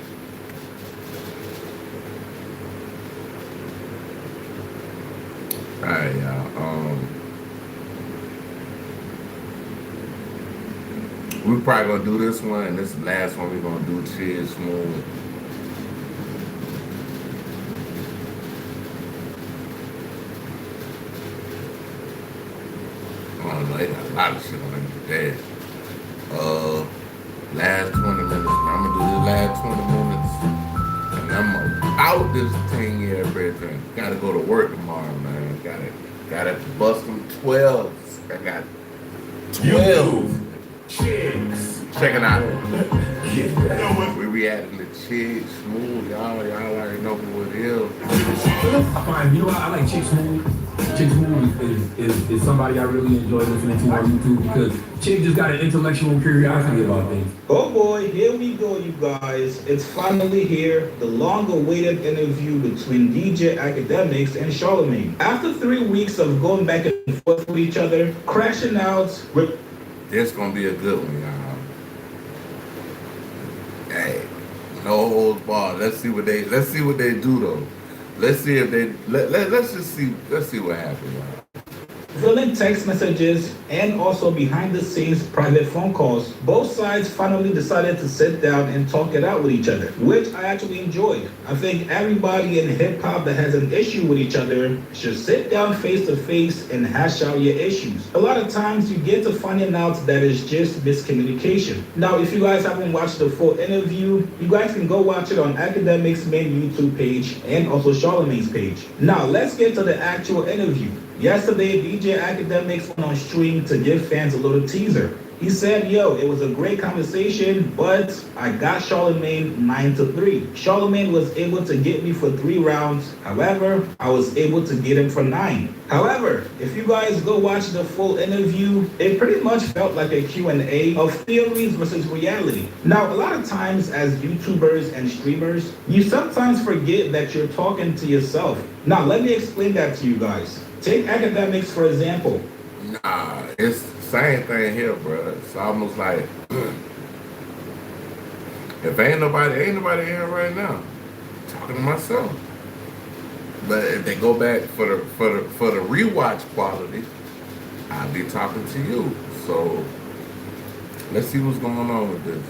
Alright, y'all. We're probably gonna do this one, and this is the last one we're gonna do. Chill smooth. I don't know, they got a lot of shit on there. Last 20 minutes. I'm gonna do the last 20 minutes. And I'm out this 10-year everything. Gotta go to work tomorrow, man. Gotta bust them 12s. I got 12 chicks. Check it out. We reacting to chicks smooth. Y'all already know who it is. Fine, you know what? I like Chick Smooth. Chick Smooth is somebody I really enjoy listening to on YouTube because Chick just got an intellectual curiosity about things. Oh boy, here we go, you guys. It's finally here, the long-awaited interview between DJ Academics and Charlemagne. After 3 weeks of going back and forth with each other, crashing out with... It's gonna be a good one, y'all. Hey, no holds barred. Let's see what they do though. Let's see if they let's see what happens, y'all. Filling text messages and also behind the scenes private phone calls, both sides finally decided to sit down and talk it out with each other, which I actually enjoyed. I think everybody in hip hop that has an issue with each other should sit down face to face and hash out your issues. A lot of times you get to finding out that it's just miscommunication. Now, if you guys haven't watched the full interview, you guys can go watch it on Academics' main YouTube page and also Charlemagne's page. Now, let's get to the actual interview. Yesterday, DJ Academics went on stream to give fans a little teaser. He said, yo, it was a great conversation, but I got Charlemagne 9-3. Charlemagne was able to get me for 3 rounds. However, I was able to get him for 9. However, if you guys go watch the full interview, it pretty much felt like a Q&A of theories versus reality. Now, a lot of times as YouTubers and streamers, you sometimes forget that you're talking to yourself. Now, let me explain that to you guys. Take Academics, for example. Nah, it's the same thing here, bro. It's almost like if ain't nobody here right now. I'm talking to myself. But if they go back for the rewatch quality, I'll be talking to you. So let's see what's going on with this.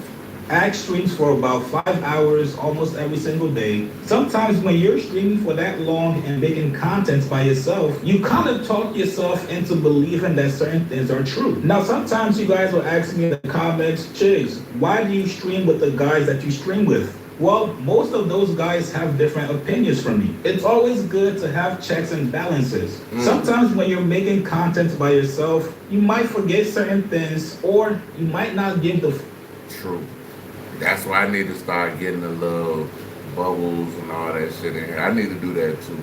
Axe streams for about 5 hours almost every single day. Sometimes when you're streaming for that long and making content by yourself, you kind of talk yourself into believing that certain things are true. Now, sometimes you guys will ask me in the comments, Chigs, why do you stream with the guys that you stream with? Well, most of those guys have different opinions from me. It's always good to have checks and balances. Sometimes when you're making content by yourself, you might forget certain things or you might not give the True. That's why I need to start getting the little bubbles and all that shit in here. I need to do that too.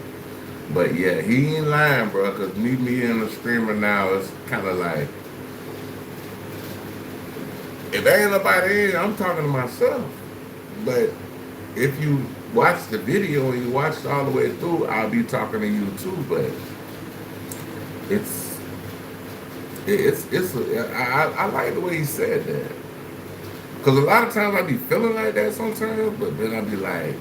But yeah, he ain't lying, bro, because me and a streamer now, it's kind of like, if ain't nobody in, I'm talking to myself. But if you watch the video and you watch it all the way through, I'll be talking to you too. But I like the way he said that. Because a lot of times I be feeling like that sometimes, but then I be like,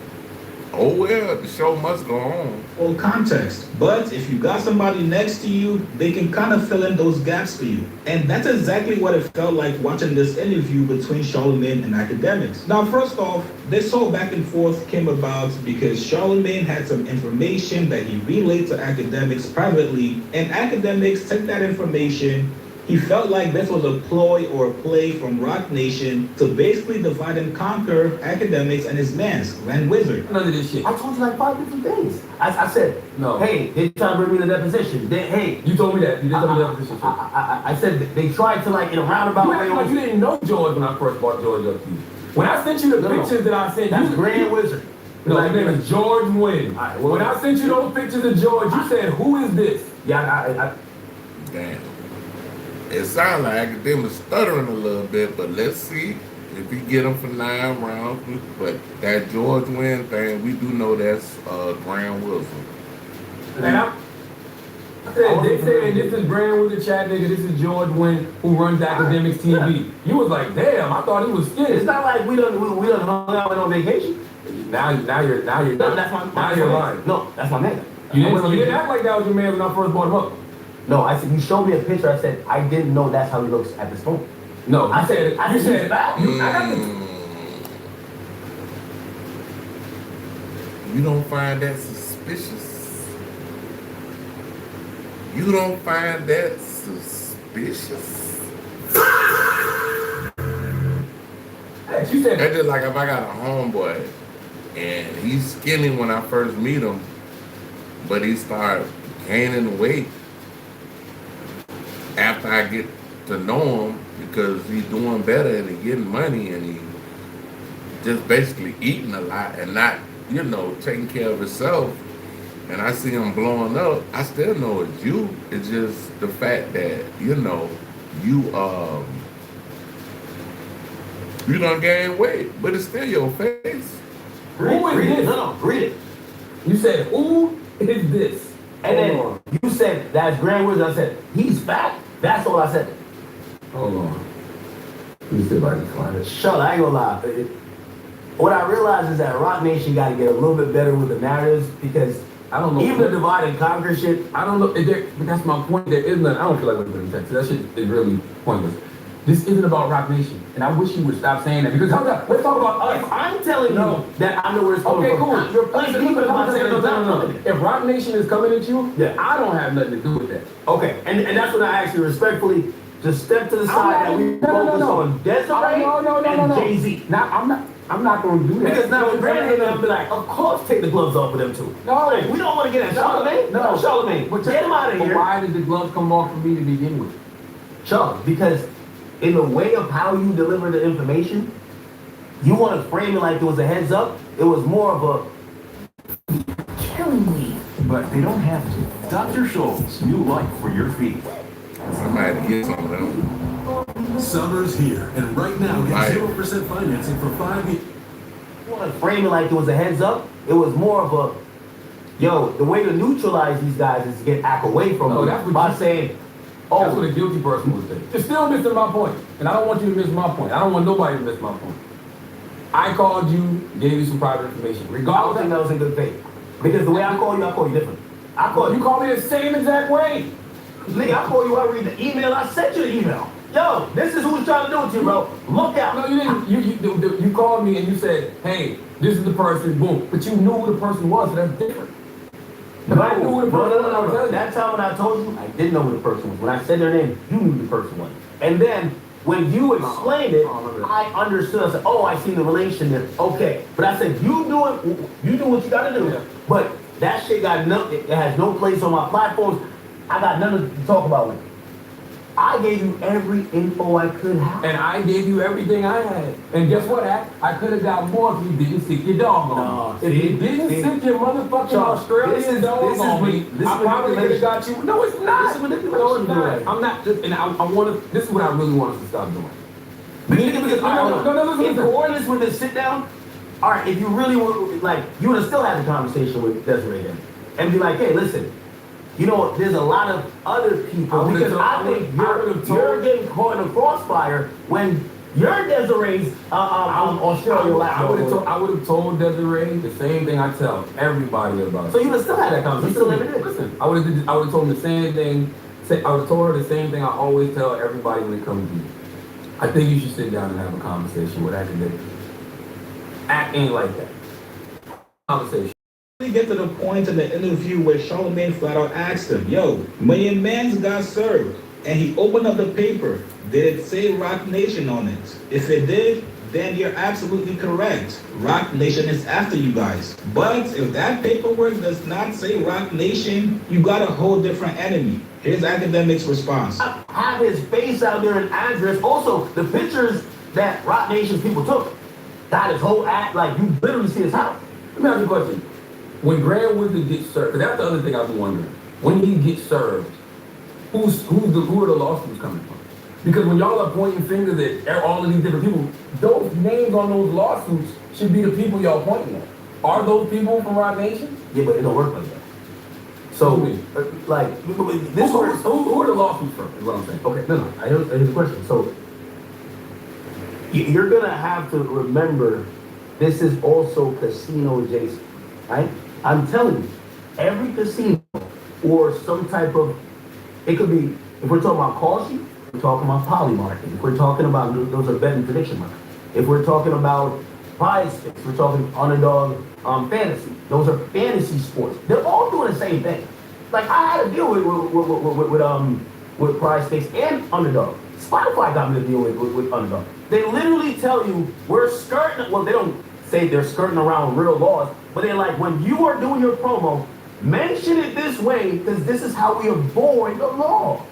oh well, the show must go on. Full context. But if you got somebody next to you, they can kind of fill in those gaps for you. And that's exactly what it felt like watching this interview between Charlemagne and Academics. Now, first off, this whole back and forth came about because Charlemagne had some information that he relayed to Academics privately, and Academics took that information. He felt like this was a ploy or a play from Rock Nation to basically divide and conquer Academics and his mans, Glenn Wizard. None of this shit. I told you like 5 different things. I said, no. Hey, they tried to bring me to that position. Hey, you told me that. You didn't tell me that position. I said they tried to like in a roundabout way. Like you didn't know George when I first brought George up to you. When I sent you the pictures that I sent, that's Grand Wizard. No, his name is George Wynn. Right, well, when I sent you those pictures of George, you said, who is this? Yeah, Damn. It sounds like Academics stuttering a little bit, but let's see if we get him for 9 rounds. But that George Wynn thing, we do know that's Grand Wilson. And I said, they said this is Grand Wizard chat nigga, this is George Wynn who runs Academics TV. You was like, damn, I thought he was skinny. It's not like we done hung out on vacation. Now you're lying. No, that's my man. You didn't act like that was your man when I first brought him up. No, I said, you showed me a picture, I said, I didn't know that's how he looks at this moment. No, I said, You don't find that suspicious? You don't find that suspicious? That's just like if I got a homeboy and he's skinny when I first meet him, but he started gaining weight after I get to know him because he's doing better and he's getting money and he just basically eating a lot and not, taking care of himself. And I see him blowing up. I still know it's you. It's just the fact that, you done gain weight, but it's still your face. Who is this? No, read it. You said, who is this? And then you said, that's Grand Wizard. I said, he's fat? That's all I said. Hold on. Let me see if I can find it. Shut up, I ain't gonna lie. What I realized is that Rock Nation got to get a little bit better with the narratives because I don't know. Even the divide and conquer shit. I don't know. But that's my point. There is none. I don't feel like we're in Texas. That shit is really pointless. This isn't about Rock Nation, and I wish you would stop saying that because let's talk about us. If I'm telling you that I know where it's coming from. Okay, cool. You're playing No. If Rock Nation is coming at you, I don't have nothing to do with that. Okay, and that's what I ask you respectfully. Just step to the side and we focus on Desiree and Jay-Z. I'm not going to do that. Because now when Brandon and I'm be like, of course, take the gloves off of them too. No, we don't want to get at Charlamagne. No, Charlamagne. But get him out of here. But why did the gloves come off for me to begin with? Chuck, because in the way of how you deliver the information, you want to frame it like it was a heads up. It was more of a killing me. But they don't have to. Dr. Scholl's new light for your feet. Somebody get some of them. Summer's here, and right now get 0% financing for 5 years. You want to frame it like it was a heads up. It was more of a, the way to neutralize these guys is to get Ack away from them by saying, that's what a guilty person would say. You're still missing my point, and I don't want you to miss my point. I don't want nobody to miss my point. I called you, gave you some private information. Regardless, I think that was in good faith. Because the way I call you different. You call me the same exact way. Nigga, I call you, I read the email, I sent you the email. Yo, this is who's trying to do it to you, bro. Look out. No, you didn't. You called me and you said, hey, this is the person, boom. But you knew who the person was, so that's different. No, I knew who the person was. That time when I told you, I didn't know who the person was. When I said their name, you knew who the person was. And then when you explained it, I understood. I said, I see the relation there. Okay. But I said, you do what you gotta do. But that shit it has no place on my platforms. I got nothing to talk about with it. I gave you every info I could have. And I gave you everything I had. And guess what, Ack? I could have got more if you didn't stick your dog on me. If you didn't stick your motherfucking Australian dog on me, I probably could have got you. No, it's not. This is manipulation. No, it's not. I'm not just, and I want to, this is what I really want us to stop doing. If coordinates were to sit down, all right, if you really would, you would have still had a conversation with Desiree then. And be like, hey, listen, there's a lot of other people because I think you're getting caught in a crossfire when you're Desiree's Australia. I would have told Desiree the same thing I tell everybody about. So you would have still had that conversation. Listen, I would have told him the same thing. I would have told her the same thing I always tell everybody when it comes to you. I think you should sit down and have a conversation with academics. Act ain't like that. Conversation. We get to the point in the interview where Charlamagne flat out asked him, yo, when your mans got served and he opened up the paper, did it say Rock Nation on it? If it did, then you're absolutely correct. Rock Nation is after you guys. But if that paperwork does not say Rock Nation, you got a whole different enemy. Here's Academic's response. Have his face out there and address. Also, the pictures that Rock Nation's people took, got his whole act, you literally see his house. Let me ask you a question. When Grant Wizard gets served, because that's the other thing I've been wondering. When he gets served, who are the lawsuits coming from? Because when y'all are pointing fingers at all of these different people, those names on those lawsuits should be the people y'all pointing at. Are those people from Rock Nation? Yeah, but it don't work like that. So, who are the lawsuits from? Is what I'm saying. Okay, no, I hear the question. So, you're gonna have to remember, this is also casino adjacent, right? I'm telling you, every casino or some type of, it could be, if we're talking about call sheet, we're talking about poly market. If we're talking about, those are betting prediction market. If we're talking about prize picks, we're talking underdog fantasy. Those are fantasy sports. They're all doing the same thing. I had to deal with prize picks and underdog. Spotify got me to deal with underdog. They literally tell you we're skirting. Well, they don't say they're skirting around real laws, but they're like, when you are doing your promo, mention it this way because this is how we avoid the law.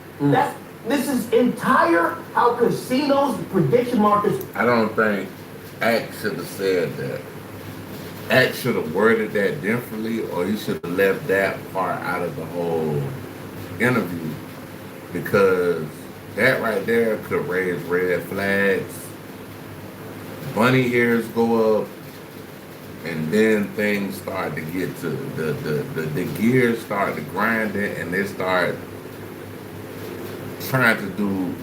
This is entire how casinos, prediction markets. I don't think Ack should have said that. Ack should have worded that differently, or he should have left that part out of the whole interview, because that right there could raise red flags. Bunny ears go up, and then things start to get to the gears start to grind it, and they start trying to do,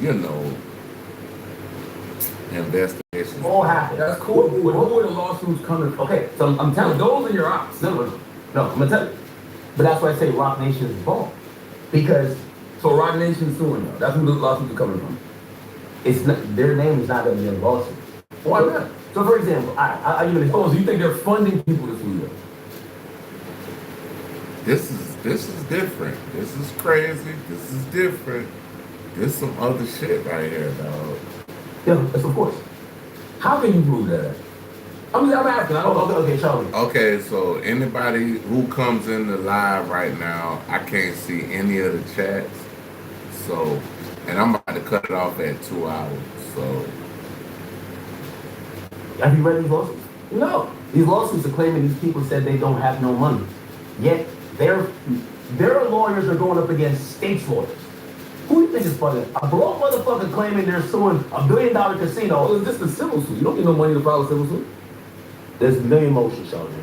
investigations. All happened. That's cool. But who are the lawsuits coming from? Okay, so I'm telling you, those are your ops. No, I'm gonna tell you. But that's why I say Rock Nation is involved. Because So Rock Nation's suing y'all. That's who the lawsuits are coming from. it's not, their name is not going to be in the lawsuit. Why not? So for example, I give you Oh, so you think they're funding people to sue you? This is different. This is crazy. This is different. This some other shit right here, dog. Yeah, that's of course. How can you prove that? I'm asking. I don't know. Okay, show me. Okay, so anybody who comes in the live right now, I can't see any of the chats. So, and I'm about to cut it off at 2 hours. So, Have you read these lawsuits? No. These lawsuits are claiming these people said they don't have no money. Yet their lawyers are going up against states' lawyers. Who do you think is funny? A broke motherfucker claiming they're suing $1 billion casino. Well, it's just a civil suit. You don't get no money to file a civil suit. There's a million motions, show me.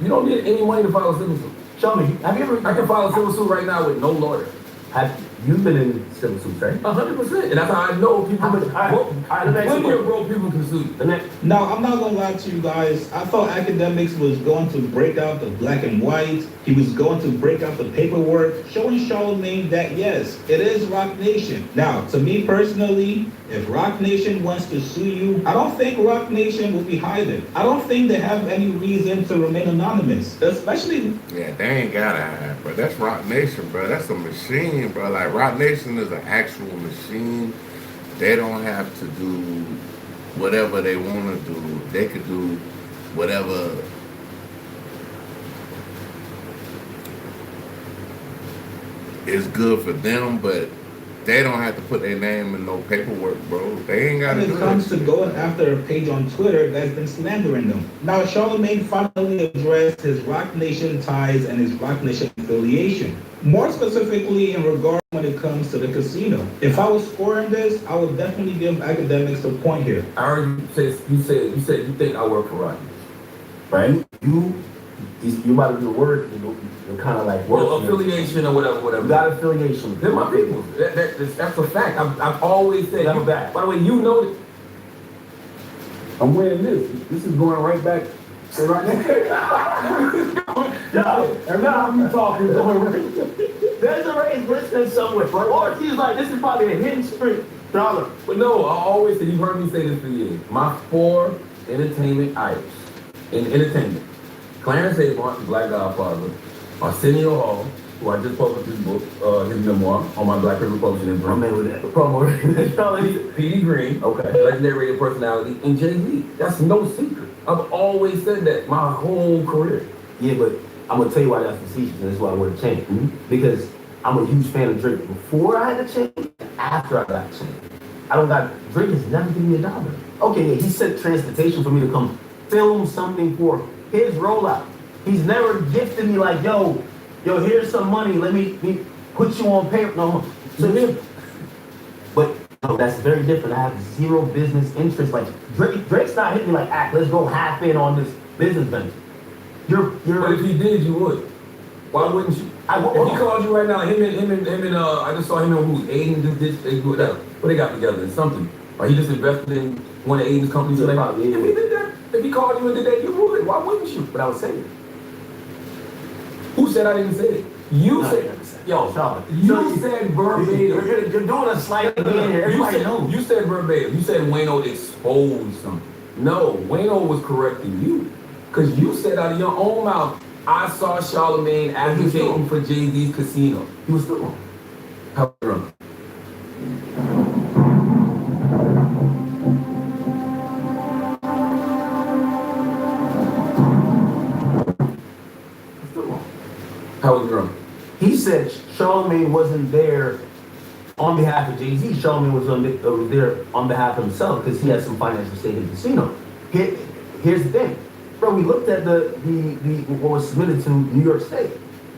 You don't need any money to file a civil suit. Show me. Have you ever? I can file a civil suit right now with no lawyer. Have you been in civil suits, right? 100%. And that's how I know people. Plenty of broke people can sue you. Now, I'm not gonna lie to you guys. I thought Academics was going to break out the black and white. He was going to break out the paperwork, showing Charlamagne that yes, it is Rock Nation. Now, to me personally, if Rock Nation wants to sue you, I don't think Rock Nation will be hiding. I don't think they have any reason to remain anonymous, especially. yeah, they ain't gotta hide, bro. That's Rock Nation, bro. That's a machine, bro. Like, Rock Nation is an actual machine. They don't have to do whatever they want to do. They could do whatever is good for them, but they don't have to put their name in no paperwork, bro. They ain't got to When do it comes that. to going after a page on Twitter that's been slandering them. Now, Charlamagne finally addressed his Rock Nation ties and his Rock Nation affiliation. More specifically in regard when it comes to the casino. If I was scoring this, I would definitely give Academics a point here. I heard you said you think I work for Rock Nation. Right? You might have the word, you're kind of like Well, affiliation or whatever. You got affiliation. They're my people. That's a fact. I've always said. Never back. By the way, you know that. I'm wearing this. This is going right back. Right now, and now I'm talking. There's a raised listening somewhere. Or he's like, this is probably a hidden street dollar. But no, I always say, you've heard me say this for years. My 4 entertainment idols in entertainment: Clarence Avon, the Black Godfather; Arsenio Hall, who I just published his book, his memoir on my Black Republican influence. I'm in with that. Promo. P.D. Green, Okay. legendary radio personality, and Jay-Z. That's no secret. I've always said that my whole career. Yeah, but I'm gonna tell you why that's facetious, and that's why I want to change. Because I'm a huge fan of Drake before I had to change, and after I got changed. Drake has never given me $1. Okay, yeah, he sent transportation for me to come film something for his rollout. He's never gifted me like, yo, here's some money, let me put you on paper. No. So but no, that's very different. I have zero business interest. Like Drake's not hitting me like, let's go half in on this business venture. But if he did, you would. Why wouldn't you? If he called you right now, him and I just saw him and who? Aiden do this, they do that. What they got together? It's something. Or he just invested in one of Aiden's companies. Yeah, If he did that, if he called you and did that, you would. Why wouldn't you? But I was saying, Who said I didn't say it? You said. yo, Sean, You said verbatim. You're doing a slight again here. Everybody knows. You said verbatim. You said Wayno exposed something. No, Wayno was correcting you. Because you said out of your own mouth, I saw Charlamagne advocating for Jay-Z's casino. He was still wrong. How wrong? How was it wrong? He said Charlamagne wasn't there on behalf of Jay-Z. Charlamagne was there on behalf of himself because he had some financial stake in the casino. Here's the thing. Bro, we looked at the what was submitted to New York State.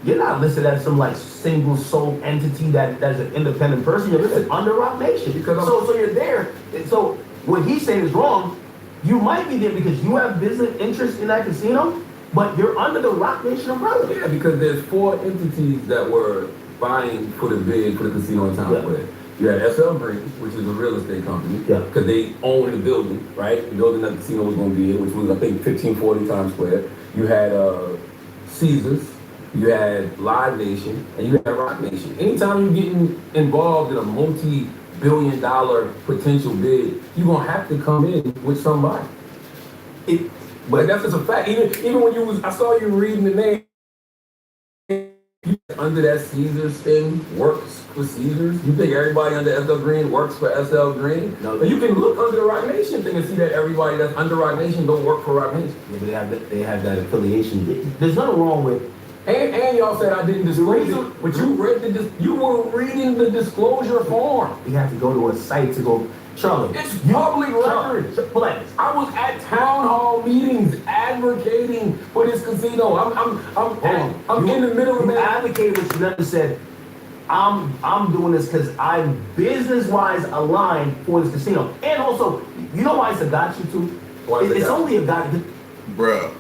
You're not listed as some like single sole entity that's an independent person. You're listed under Rock Nation. So you're there. So what he's saying is wrong. You might be there because you have business interest in that casino, but you're under the Rock Nation umbrella. Yeah, because there's 4 entities that were vying for the bid for the casino in Times Square. You had SL Green, which is a real estate company, because they own the building, right? The building that the casino was going to be in, which was, I think, 1540 Times Square. You had Caesars, you had Live Nation, and you had Rock Nation. Anytime you're getting involved in a multi-billion-dollar potential bid, you're gonna have to come in with somebody. But that's just a fact. Even when I saw you reading the name. Under that Caesars thing works for Caesars. You think everybody under SL Green works for SL Green? No, you can look under the Rock Nation thing and see that everybody that's under Rock Nation don't work for Rock Nation. Yeah, but they have that affiliation. There's nothing wrong with. And y'all said I didn't disclose it, but you were reading the disclosure form. You have to go to a site to go. Charlie, it's public record. I was at town hall meetings advocating for this casino. I'm in the middle of that. Advocated, but you never said, I'm doing this because I'm business-wise aligned for this casino. And also, you know why it's a got you too? It's only a got you. Bruh,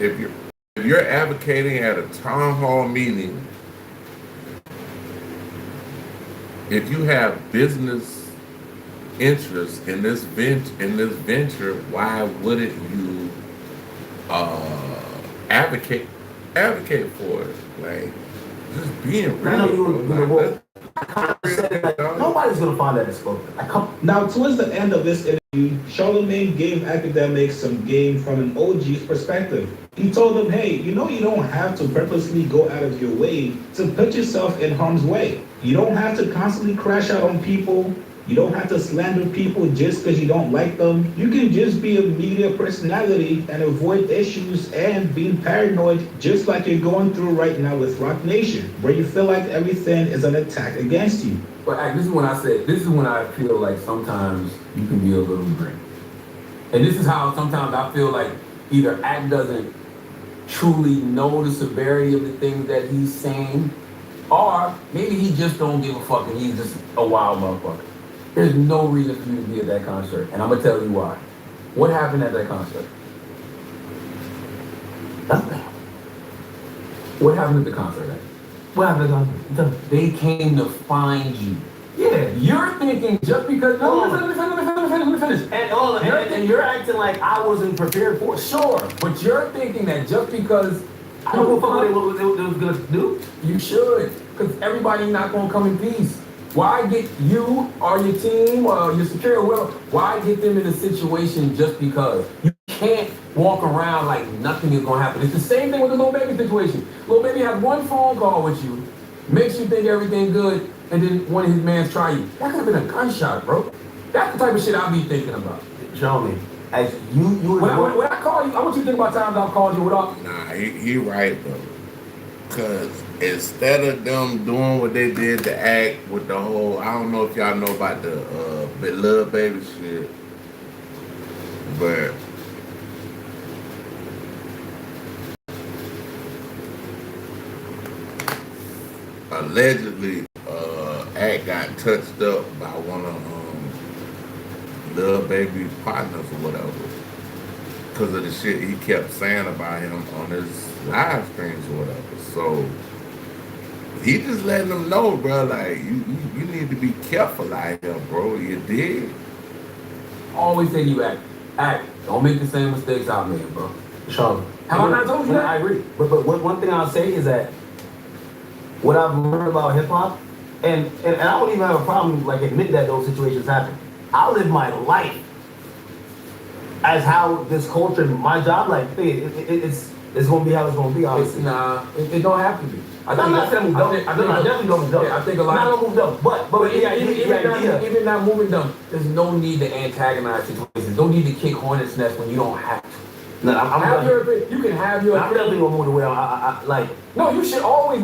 if you're advocating at a town hall meeting, if you have business interest in this venture, why wouldn't you advocate for it? Like, just being real. Nobody's gonna find that disclosure. Now, towards the end of this interview, Charlemagne gave academics some game from an OG's perspective. He told them, hey, you don't have to purposely go out of your way to put yourself in harm's way. You don't have to constantly crash out on people. You don't have to slander people just because you don't like them. You can just be a media personality and avoid issues and being paranoid, just like you're going through right now with Rock Nation, where you feel like everything is an attack against you. But this is when I feel like sometimes you can be a little green. And this is how sometimes I feel like either Act doesn't truly know the severity of the things that he's saying, or maybe he just don't give a fuck and he's just a wild motherfucker. There's no reason for you to be at that concert, and I'm gonna tell you why. What happened at that concert? Nothing. What happened at the concert? What happened at the concert? They came to find you. Yeah, you're thinking just because. Let me finish. And you're acting like I wasn't prepared for it. Sure, but you're thinking that just because I don't know what they was gonna do. You should, because everybody's not gonna come in peace. Why get you or your team or your security, whoever, why get them in a situation just because? You can't walk around like nothing is gonna happen. It's the same thing with the Lil Baby situation. Lil Baby has one phone call with you, makes you think everything good, and then one of his mans try you. That could have been a gunshot, bro. That's the type of shit I'll be thinking about. Show me. As you when I call you, I want you to think about times I've called you without. Nah, he right though. Cause instead of them doing what they did to Act with the whole, I don't know if y'all know about the Lil Baby shit, but allegedly Act got touched up by one of Lil Baby partners or whatever, because of the shit he kept saying about him on his live streams or whatever. So he just letting them know, bro, like you need to be careful out here, bro. You dig? Always say you act. Don't make the same mistakes I made, bro. Sean, have I not told you that? I agree. But one thing I'll say is that what I've learned about hip hop, and I don't even have a problem like admitting that those situations happen. I live my life as how this culture, my job, like it's gonna be how it's gonna be. Honestly, it don't have to be. I definitely don't move dumb. I think a lot. I don't move dumb, but even not moving dumb, there's no need to antagonize situations. No need to kick hornet's nest when you don't have to. No, you can have your. I'm definitely gonna move the way I like. No, you should always.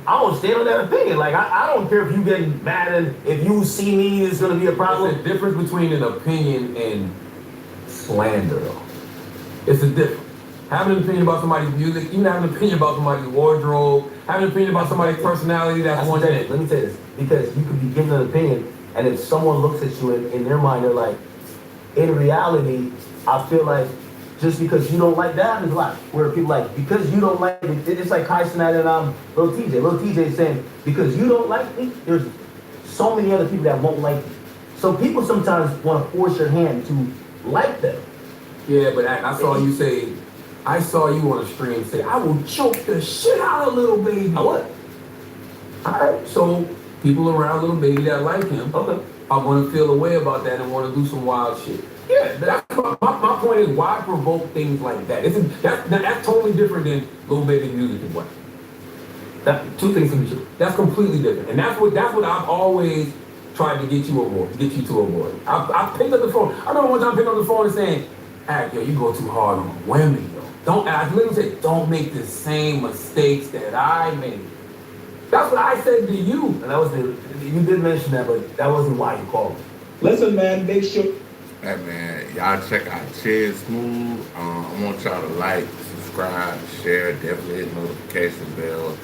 I'm gonna stand on that opinion. Like I don't care if you getting mad and if you see me, it's gonna be a problem. There's a difference between an opinion and slander, though. It's a difference. Having an opinion about somebody's music, even having an opinion about somebody's wardrobe, having an opinion about somebody's personality, that's one thing. Let me say this, because you could be giving an opinion, and if someone looks at you in their mind, they're like, in reality, I feel like just because you don't like that happens a lot. Where people like, because you don't like it, it's like Kai Cenat and Lil TJ. Lil TJ is saying, because you don't like me, there's so many other people that won't like me. So people sometimes want to force your hand to like them. Yeah, but I saw you say I saw you on a stream say, I will choke the shit out of Lil Baby. I would. Alright, so people around Lil Baby that like him, Okay. I want to feel a way about that and want to do some wild shit. Yeah, that's my point is why provoke things like that? That's totally different than Lil Baby music and what. That two things can be true. That's completely different, and that's what I've always tried to get you to avoid. I picked up the phone. I remember one time picking up the phone and saying, "Yo, you go too hard on women, yo. Don't." And I literally said, "Don't make the same mistakes that I made." That's what I said to you. And that was you did mention that, but that wasn't why you called me. Listen, man, make sure. Hey man, y'all check out Cherry Smooth. I want y'all to like, subscribe, share, definitely hit notification bell.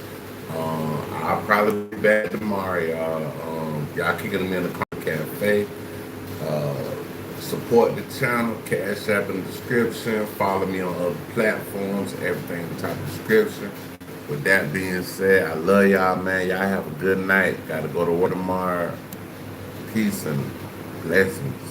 I'll probably be back tomorrow, y'all. Y'all kicking me in the Corner Cafe. Support the channel, Cash App in the description. Follow me on other platforms, everything in the top of the description. With that being said, I love y'all, man. Y'all have a good night. Gotta go to work tomorrow. Peace and blessings.